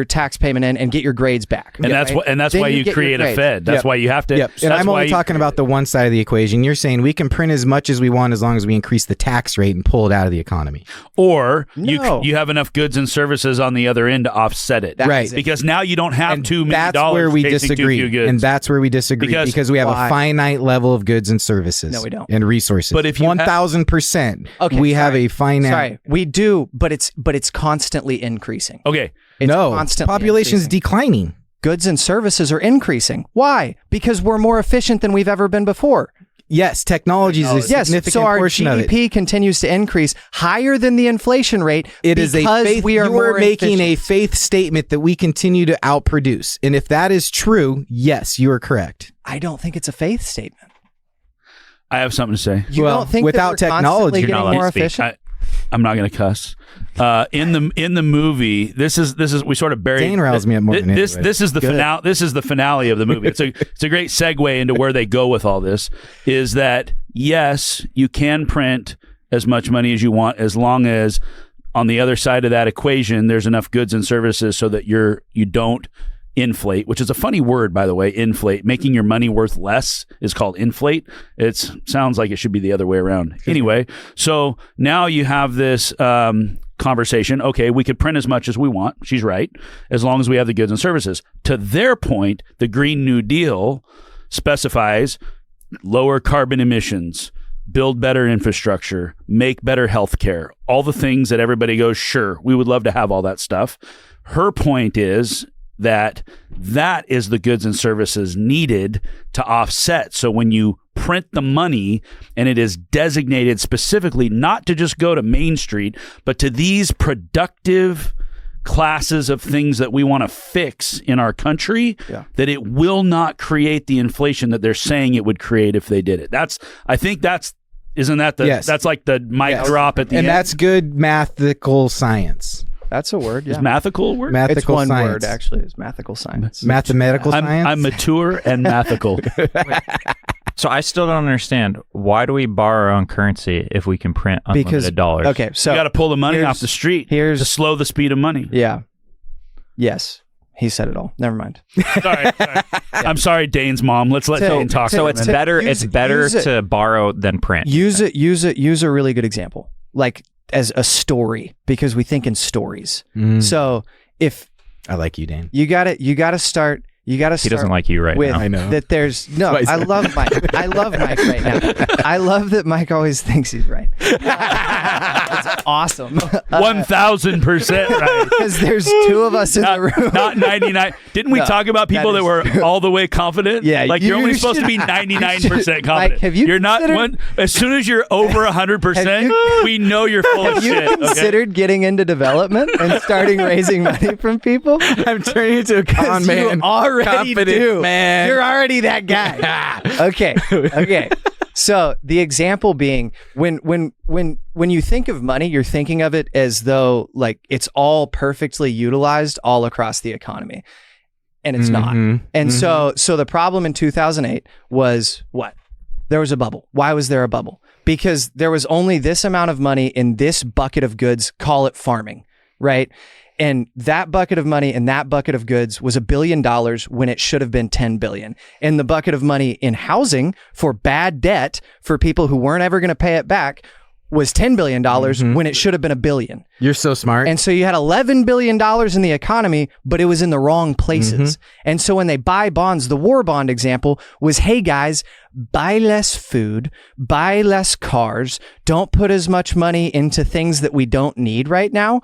tax payment in and get your grades back. And that's why you create a Fed. That's why you have to. Yep. And I'm only talking about the one side of the equation. You're saying we can print as much as we want as long as we increase the tax rate and pull it out of the economy. Or No. you have enough goods and services on the other end to offset it. Right. Because now you don't have too many That's dollars where we chasing too disagree. few goods. And that's where we disagree because we have Why? a finite level of goods and services. No, we don't. And resources. But if you 1,000%, Okay, we have sorry. a finite. Sorry, we do, but it's constantly increasing. Okay. It's No, constantly population's increasing. declining. Goods and services are increasing. Why? Because we're more efficient than we've ever been before. Yes, technology is a Yes, significant so our portion of it. GDP continues to increase higher than the inflation rate. It is a because faith. we are You more are making a efficient. faith statement that we continue to outproduce. And if that is true, yes, you are correct. I don't think it's a faith statement. I have something to say. You Well, don't think without that we're technology, constantly you're getting not allowed more to speak. efficient? I'm not going to cuss. In the movie, this is we sort of buried. Dane riles me up more than this anybody. this is the finale. This is the finale of the movie. It's a great segue into where they go with all this. Is that yes, you can print as much money as you want as long as on the other side of that equation there's enough goods and services so that you don't inflate, which is a funny word, by the way. Inflate, making your money worth less, is called inflate. It sounds like it should be the other way around. Anyway, so now you have this conversation. Okay, we could print as much as we want. She's right, as long as we have the goods and services. To their point, the Green New Deal specifies lower carbon emissions, build better infrastructure, make better healthcare, all the things that everybody goes, sure, we would love to have all that stuff. Her point is that is the goods and services needed to offset. So when you print the money and it is designated specifically not to just go to Main Street, but to these productive classes of things that we want to fix in our country, that it will not create the inflation that they're saying it would create if they did it. That's like the mic drop at the end. And that's good mathical science. That's a word. Is Yeah. mathical a word? Mathical It's one science. word, actually. It's mathical science. Mathematical science. I'm mature and mathical. So I still don't understand, why do we borrow our own currency if we can print unlimited dollars? Okay, so You got to pull the money here's- off the street here's- to slow the speed of money. yeah. Yes. He said it all. Never mind. Sorry. I'm sorry, Dane's mom. Let's let Dane talk. So it's better. Use- It's better use it. to borrow than print. Use a really good example. Like as a story, because we think in stories. So if I like you, Dane. you got to start. He doesn't like you right with now. I know. that there's no. That's why I I said- love Mike. I love Mike right now. I love that Mike always thinks he's right. It's awesome 1,000% right. because there's 2 of us in the room. Not 99. Didn't we No, talk about people that, that were is- all the way confident? Yeah, like you you're only supposed to be should- 99% confident. Like, have you You're not considered- one. As soon as you're over 100%, we know you're full of Have you shit. Okay? considered getting into development and starting raising money from people? I'm turning into a con man. You already Confident do. man. You're already that guy. Okay. So the example being when you think of money, you're thinking of it as though like it's all perfectly utilized all across the economy. And it's not. And so the problem in 2008 was what? There was a bubble. Why was there a bubble? Because there was only this amount of money in this bucket of goods, call it farming, right? And that bucket of money and that bucket of goods was $1 billion when it should have been 10 billion. And the bucket of money in housing for bad debt for people who weren't ever going to pay it back was $10 billion when it should have been $1 billion. You're so smart. And so you had $11 billion in the economy, but it was in the wrong places. And so when they buy bonds, the war bond example was, hey guys, buy less food, buy less cars, don't put as much money into things that we don't need right now.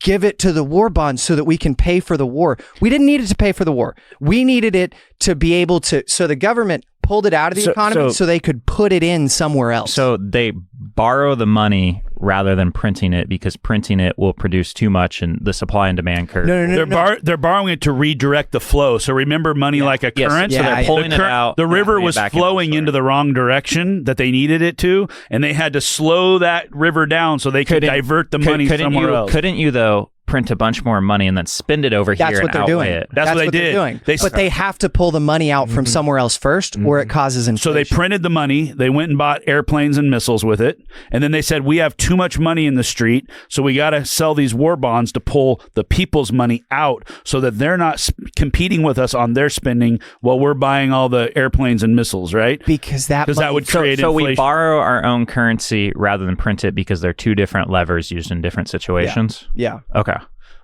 Give it to the war bond so that we can pay for the war. We didn't need it to pay for the war. We needed it to be able to, so the government pulled it out of the economy so they could put it in somewhere else. So they borrow the money rather than printing it because printing it will produce too much in the supply and demand curve. They're borrowing it to redirect the flow. So remember money like a current? So they're pulling it out. The river was flowing into the wrong direction that they needed it to, and they had to slow that river down so they could divert the money somewhere else. Couldn't you, though, print a bunch more money and then spend it over here and outweigh it? That's what they did. Doing. But they have to pull the money out from somewhere else first, or it causes inflation. So they printed the money. They went and bought airplanes and missiles with it. And then they said, we have too much money in the street, so we got to sell these war bonds to pull the people's money out so that they're not competing with us on their spending while we're buying all the airplanes and missiles, right? Because that would create inflation. So we borrow our own currency rather than print it because they're two different levers used in different situations? Yeah. Okay.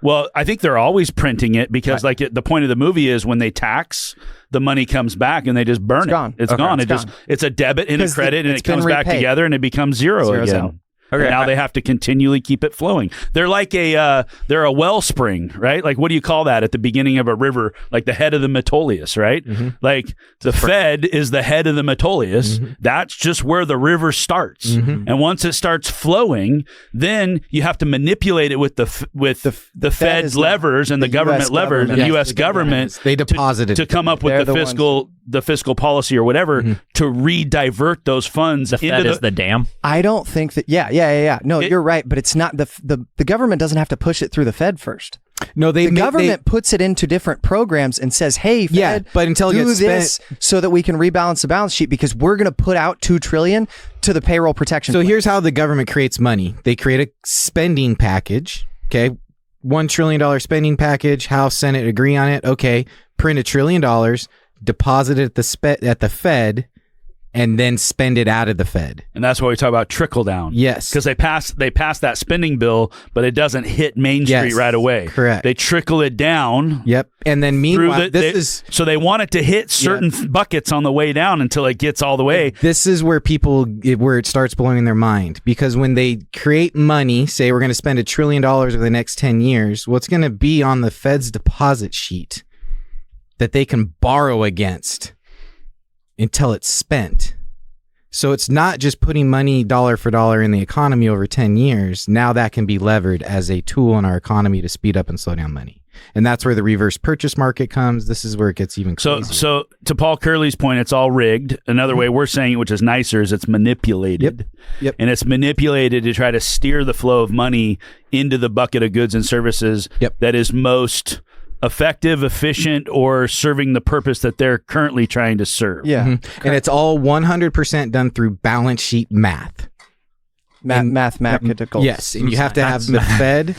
Well, I think they're always printing it because, the point of the movie is when they tax, the money comes back and they just burn it. Gone. It's gone. It's a debit and a credit, and it comes back together and it becomes zero again. Out. Okay. And now they have to continually keep it flowing. They're like they're a wellspring, right? Like, what do you call that at the beginning of a river? Like the head of the Metolius, right? Like the Fed is the head of the Metolius. That's just where the river starts. And once it starts flowing, then you have to manipulate it with the Fed's levers and the government levers, and the U.S. government. They deposited to come up with the fiscal policy or whatever to re-divert those funds. The Fed is the dam? I don't think that. Yeah. No, you're right, but it's not the government doesn't have to push it through the Fed first. No, the government puts it into different programs and says, "Hey, Fed, but until it gets this so that we can rebalance the balance sheet because we're going to put out $2 trillion to the payroll protection." So here's how the government creates money: they create a spending package. Okay, $1 trillion spending package. House, Senate agree on it. Okay, print $1 trillion, deposit it at the Fed, and then spend it out of the Fed. And that's why we talk about trickle down. Yes. Because they pass that spending bill, but it doesn't hit Main Street right away. Correct. They trickle it down. Yep. And then meanwhile, so they want it to hit certain buckets on the way down until it gets all the way. This is where where it starts blowing their mind. Because when they create money, say we're going to spend $1 trillion over the next 10 years, what's going to be on the Fed's deposit sheet that they can borrow against until it's spent. So it's not just putting money dollar for dollar in the economy over 10 years. Now that can be levered as a tool in our economy to speed up and slow down money. And that's where the reverse purchase market comes. This is where it gets even crazier. So to Paul Curley's point, it's all rigged. Another way we're saying it, which is nicer, is it's manipulated. Yep. And it's manipulated to try to steer the flow of money into the bucket of goods and services that is most effective, efficient, or serving the purpose that they're currently trying to serve. Yeah. And it's all 100% done through balance sheet math. Mathematical. Yes. And you have to have the Fed,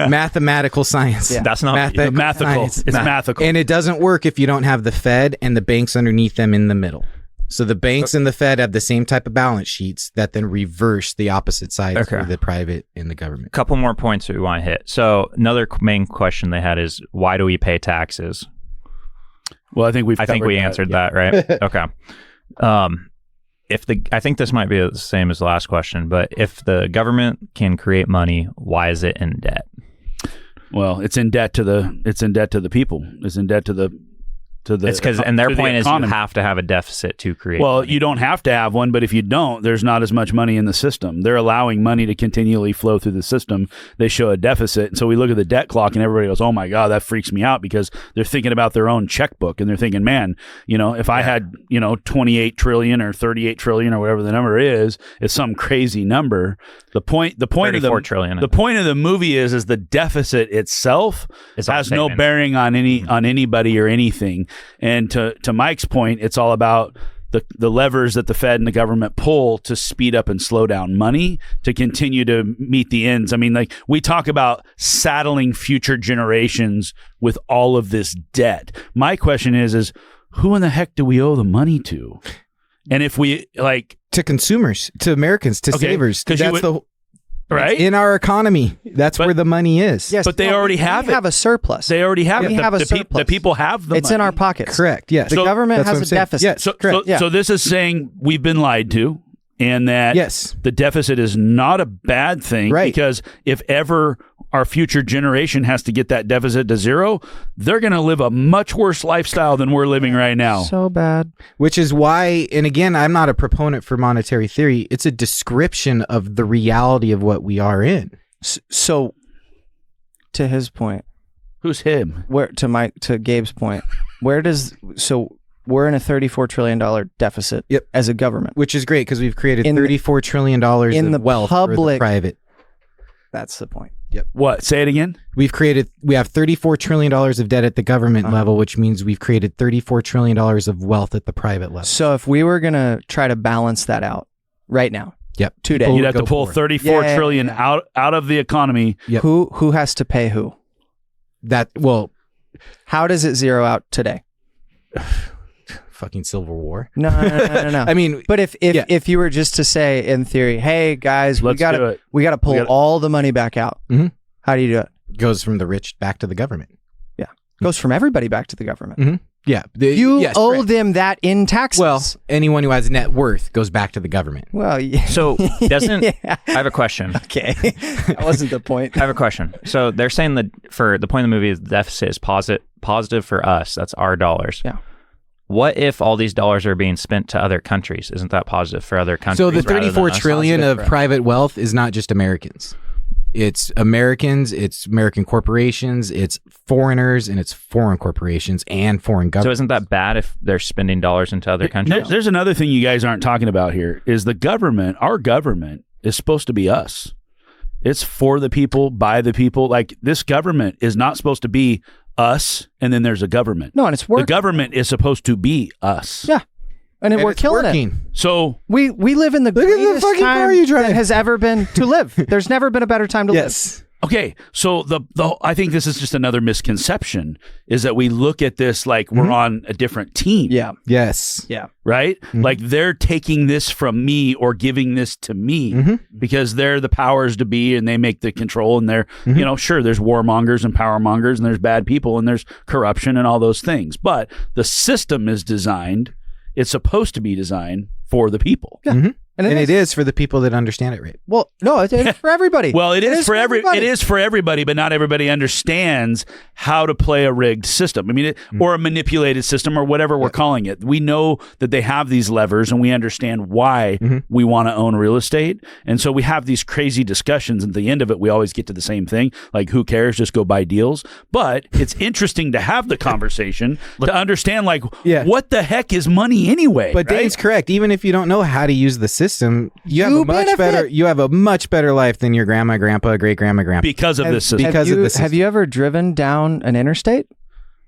mathematical science. Yeah. That's not mathical. It's mathical. And it doesn't work if you don't have the Fed and the banks underneath them in the middle. So the banks and the Fed have the same type of balance sheets that then reverse the opposite side for the private and the government. Couple more points that we want to hit. So another main question they had is, why do we pay taxes? Well, I think we answered that, right? Okay. I think this might be the same as the last question, but if the government can create money, why is it in debt? Well, it's in debt to the people. It's in debt to the it's because, and their point is you have to have a deficit to create money. You don't have to have one, but if you don't, there's not as much money in the system. They're allowing money to continually flow through the system. They show a deficit. And so we look at the debt clock and everybody goes, oh my God, that freaks me out, because they're thinking about their own checkbook and they're thinking, man, if I had, 28 trillion or 38 trillion or whatever the number is, it's some crazy number. The point of the movie is the deficit itself has no bearing on anybody or anything. And to Mike's point, it's all about the levers that the Fed and the government pull to speed up and slow down money to continue to meet the ends. I mean, like, we talk about saddling future generations with all of this debt. My question is who in the heck do we owe the money to? And if we to consumers, to Americans, to savers, right? In our economy, that's where the money is. Yes, but they already have it. We have a surplus. They already have it. We have a surplus. The people have the money. It's in our pockets. Correct. Yes. The government has a deficit. So this is saying we've been lied to. and that Yes. the deficit is not a bad thing, Right. because if ever our future generation has to get that deficit to zero, they're going to live a much worse lifestyle than we're living right now. So bad. Which is why, and again, I'm not a proponent for monetary theory. It's a description of the reality of what we are in. So, to his point, Who's him? to Gabe's point, we're in a $34 trillion deficit as a government. Which is great because we've created In the- $34 trillion in the of wealth for the public- private. That's the point. What? Say it again. We have $34 trillion of debt at the government level, which means we've created $34 trillion of wealth at the private level. So if we were going to try to balance that out right now, Yep. today, People You'd would have to go pull for it. 34 Yeah. trillion out of the economy. Yep. who has to pay who? How does it zero out today? Fucking Civil War. No. I mean, But if you were just to say in theory, hey guys, Let's do it. we gotta pull We gotta- all the money back out. Mhm. How do you do it? goes from the rich back to the government. Goes from everybody back to the government. Mhm. Yeah. You yes, owe correct. them that in taxes. Well, anyone who has net worth goes back to the government. Well, yeah. So doesn't Yeah. I have a question? Okay, that wasn't the point. I have a question. So they're saying that for the point of the movie is the deficit is positive for us. That's our dollars. Yeah. What if all these dollars are being spent to other countries? Isn't that positive for other countries? So the rather than 34 us? trillion Positive of for us. private wealth is not just Americans. It's Americans, it's American corporations, it's foreigners, and it's foreign corporations and foreign So governments. isn't that bad if they're spending dollars into other countries? There's another thing you guys aren't talking about here is the government. Our government is supposed to be us. It's for the people, by the people. Like, this government is not supposed to be us, and then there's a government. No, and it's The working. government is supposed to be us. Yeah. And And we're it's killing it. working. So We live in the Look at the greatest fucking car time you drive. that has ever been to live. There's never been a better time to Yes. okay, so the I think this is just another misconception is that we look at this like we're on a different team. live. Yeah. Yes. Yeah. Right? Like they're taking this from me or giving this to me because they're the powers to be and they make the control and they're, you know, sure, there's warmongers and power mongers and there's bad people and there's corruption and all those things. But the system is designed, it's supposed to be designed for the people. Yeah. And it is for the people that understand it right. Well, no, it's for everybody. Well, it is for everybody. it is for everybody, but not everybody understands how to play a rigged system. I mean, or a manipulated system, or whatever we're calling it. We know that they have these levers, and we understand why we want to own real estate, and so we have these crazy discussions. And at the end of it, we always get to the same thing: like, who cares? Just go buy deals. But it's interesting to have the conversation to understand, like, what the heck is money anyway? But right? Dave's correct. Even if you don't know how to use the system, you have a much better life than your grandma, grandpa, great grandma, grandpa. because of this system. Because of the system. Have you ever driven down an interstate?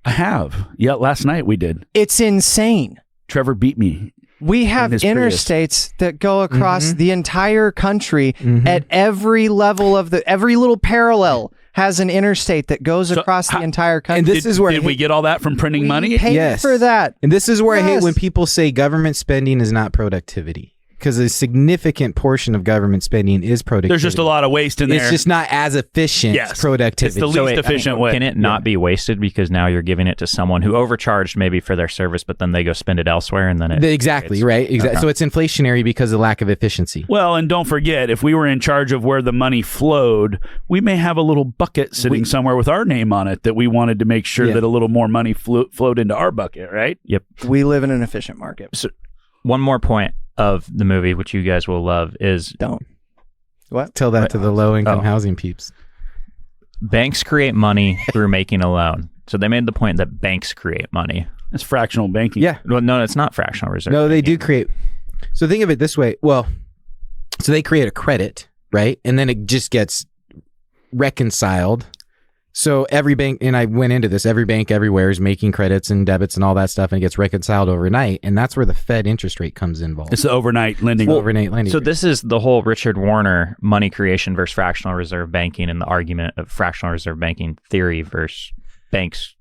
I have. Yeah, last night we did. It's insane. Trevor beat me. We have his Prius. interstates that go across the entire country at every level of every little parallel has an interstate that goes across the entire country. And this is where Did we get all that from printing we money? pay Yes. for that. And this is where I hate Yes. when people say government spending is not productivity. Because a significant portion of government spending is productivity. There's just a lot of waste in there. It's just not as efficient Yes. productivity. It's the least So wait, efficient way. Can it not be wasted because now you're giving it to someone who overcharged maybe for their service, but then they go spend it elsewhere and then it Exactly, right? Exactly. Okay. So it's inflationary because of lack of efficiency. Well, and don't forget, if we were in charge of where the money flowed, we may have a little bucket sitting somewhere with our name on it that we wanted to make sure that a little more money flowed into our bucket, right? Yep. We live in an efficient market. So one more point of the movie, which you guys will love, is Don't. What? Tell that to the low-income Oh. housing peeps. banks create money through making a loan. So they made the point that banks create money. It's fractional banking. Yeah. Well, no, it's not fractional reserve. No, they do create. So think of it this way. Well, so they create a credit, right? And then it just gets reconciled. So every bank, and I went into this, every bank everywhere is making credits and debits and all that stuff, and it gets reconciled overnight. And that's where the Fed interest rate comes involved. It's the overnight lending. Overnight lending. So this is the whole Richard Warner money creation versus fractional reserve banking and the argument of fractional reserve banking theory versus banks.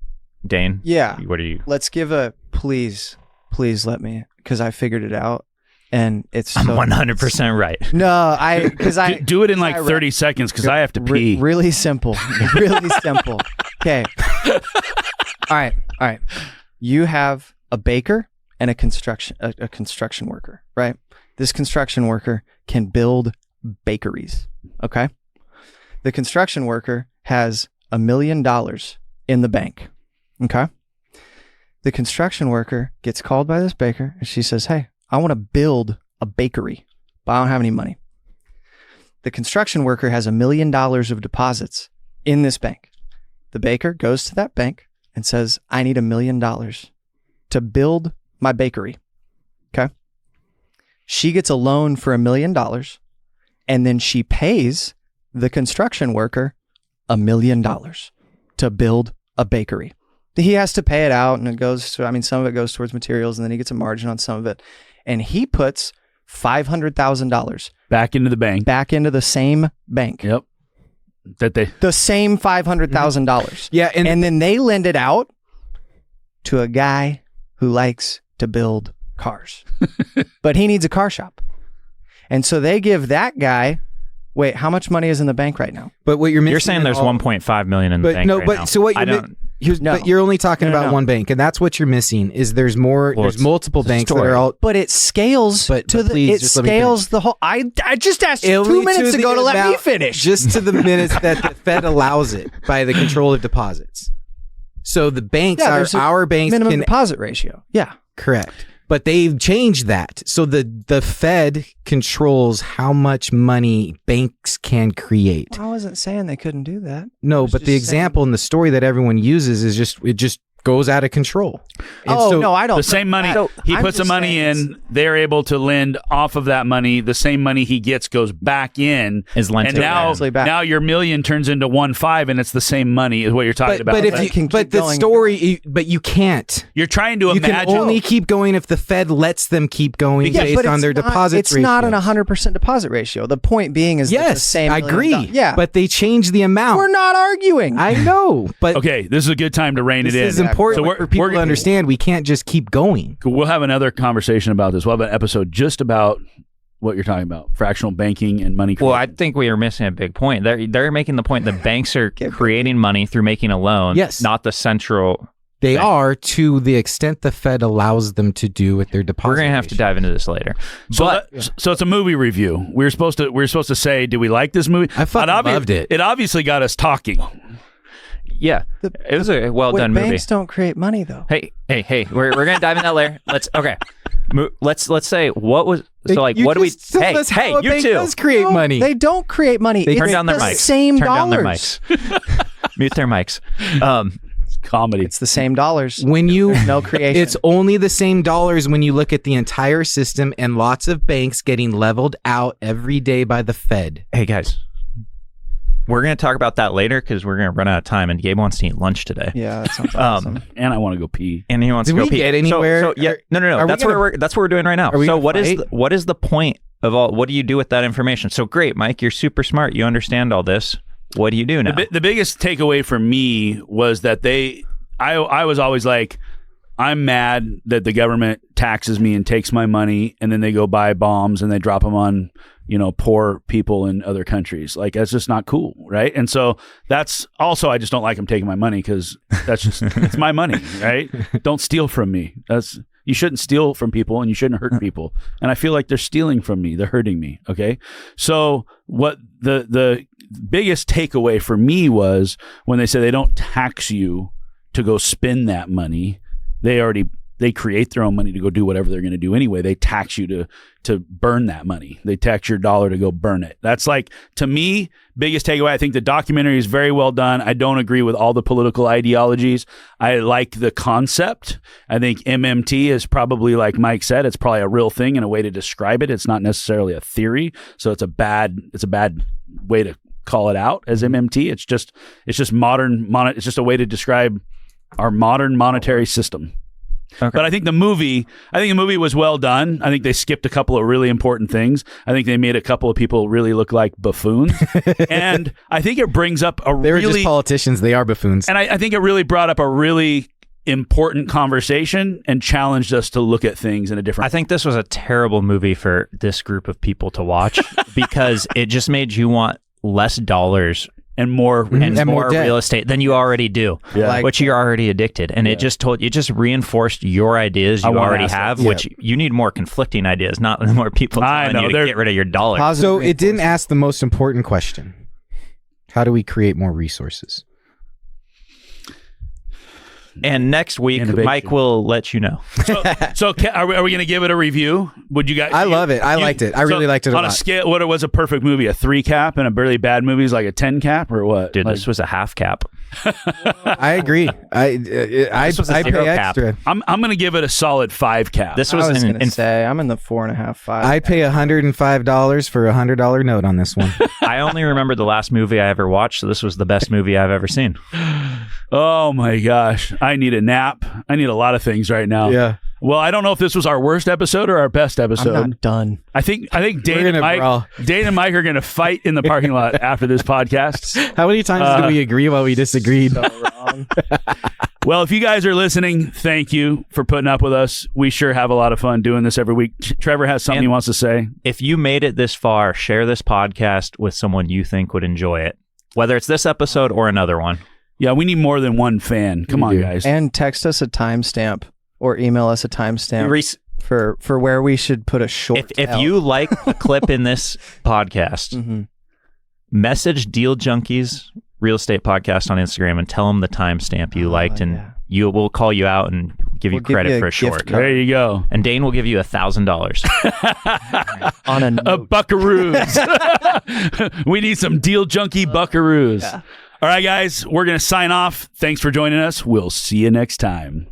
Dane? Yeah. What are you? Let's give a please let me, because I figured it out, and it's I'm so 100% right. No, because I Do it in like I 30 seconds because I have to pee. Really simple. Really simple. Okay. All right. You have a baker and a construction worker, right? this construction worker can build bakeries. Okay. The construction worker has $1 million in the bank. Okay. The construction worker gets called by this baker and she says, hey, I want to build a bakery, but I don't have any money. The construction worker has $1 million of deposits in this bank. The baker goes to that bank and says, I need $1 million to build my bakery. Okay. She gets a loan for $1 million and then she pays the construction worker $1 million to build a bakery. He has to pay it out and it goes to, some of it goes towards materials and then he gets a margin on some of it. And he puts $500,000 back into the bank, back into the same bank. Yep. The same $500,000. Yeah. And then they lend it out to a guy who likes to build cars, but he needs a car shop. And so they give that guy, wait, how much money is in the bank right now? But what you're missing, you're saying there's 1.5 million in the bank right now. So what I you're don't. but you're only talking about one bank, and that's what you're missing. Is there's more? Well, there's multiple banks that are all. But it scales please, it scales the whole. I just asked you 2 minutes ago to let me finish. Just to the minutes that the Fed allows it by the control of deposits. So the banks our banks minimum can deposit ratio. Yeah, correct. But they've changed that. So the Fed controls how much money banks can create. I wasn't saying they couldn't do that. No, but the example in the story that everyone uses is it just goes out of control. And no, I don't. The same money, he puts the money in, they're able to lend off of that money. The same money he gets goes back in. Is lent and to now your $1 million turns into 1.5 and it's the same money is what you're talking about. But you can't. You're trying to You imagine. can only keep going if the Fed lets them keep going based on their deposit It's not an 100% deposit ratio. The point being is that the same. I agree. Yeah, but they changed the amount. We're not arguing. I know, but okay, this is a good time to rein it in. This is important for people to understand. We can't just keep going. We'll have another conversation about this. We'll have an episode just about what you're talking about, fractional banking and money creation. Well, I think we are missing a big point. They're making the point that banks are creating money through making a loan, not the central. They are, to the extent the Fed allows them to do with their deposit. We're going to have to dive into this later. So it's a movie review. We're supposed to say, do we like this movie? I fucking loved it. It obviously got us talking. Yeah, it was a well-done movie. Banks don't create money, though. Hey, we're going to dive in that later. Let's say what was what do we? Hey, you two. Does create money. They don't create money. They turn down their mics. Same turn dollars. down their mics. Mute their mics. Comedy. It's the same dollars. When you no creation. It's only the same dollars when you look at the entire system and lots of banks getting leveled out every day by the Fed. Hey guys, we're going to talk about that later because we're going to run out of time, and Gabe wants to eat lunch today. Yeah, that sounds awesome. And I want to go pee. And he wants to go pee. Did we get anywhere? So yeah, no. That's what we're doing right now. So what is the point of all? What do you do with that information? So great, Mike, you're super smart. You understand all this. What do you do now? The biggest takeaway for me was that I was always like, I'm mad that the government taxes me and takes my money, and then they go buy bombs and they drop them on, poor people in other countries. Like, that's just not cool, right? And so that's also, I just don't like them taking my money because that's just, it's my money, right? Don't steal from me. You shouldn't steal from people and you shouldn't hurt people. And I feel like they're stealing from me. They're hurting me, okay? So what the biggest takeaway for me was when they say they don't tax you to go spend that money. They create their own money to go do whatever they're going to do anyway. They tax you to burn that money. They tax your dollar to go burn it. That's like, to me, biggest takeaway. I think the documentary is very well done. I don't agree with all the political ideologies. I like the concept. I think MMT is probably, like Mike said, it's probably a real thing and a way to describe it. It's not necessarily a theory. So it's a bad way to call it out as MMT. It's just modern. It's just a way to describe our modern monetary system. Okay. But I think the movie was well done. I think they skipped a couple of really important things. I think they made a couple of people really look like buffoons. And I think it brings up they were just politicians. They are buffoons. And I think it really brought up a really important conversation and challenged us to look at things in a different way. I think this was a terrible movie for this group of people to watch because it just made you want less dollars and more and more more debt. real estate than you already do, Yeah. which you're already addicted. And it just reinforced your ideas you want already assets. have, which you need more conflicting ideas, not more people I telling know, you to they're- get rid of your dollar. Positive So it didn't reinforcement. ask the most important question. How do we create more resources? And next week, Innovation. Mike will let you know. So are we going to give it a review? Would you guys? I love it. I liked it. I really liked it a on lot. a scale, what was a perfect movie? A 3 cap, and a really bad movie is like a 10 cap, or what? Dude, Like, this was a half cap. I agree. I was a pay zero cap. extra. I'm going to give it a solid 5 cap. This I was was an going to say, I'm in the 4.5, 5. I pay $105 for a $100 note on this one. I only remember the last movie I ever watched, so this was the best movie I've ever seen. Oh my gosh, I need a nap. I need a lot of things right now. Yeah. Well, I don't know if this was our worst episode or our best I'm episode. not done. I think Dane gonna and Mike are going to fight in the parking lot after this podcast. How many times did we agree while we disagreed? So wrong. Well, if you guys are listening, thank you for putting up with us. We sure have a lot of fun doing this every week. Trevor has something And- he wants to say. If you made it this far, share this podcast with someone you think would enjoy it, whether it's this episode or another one. Yeah, we need more than one fan. Come We on, do. guys. And text us a timestamp or email us a timestamp for where we should put a short If tail. you like a clip in this podcast, Mhm. message Deal Junkies Real Estate Podcast on Instagram and tell them the timestamp you liked, and yeah. we'll call you out and give you We'll give credit you a for a gift short. card. There you go. And Dane will give you $1,000. on a A note. buckaroos. We need some Deal Junkie buckaroos. All right, guys, we're going to sign off. Thanks for joining us. We'll see you next time.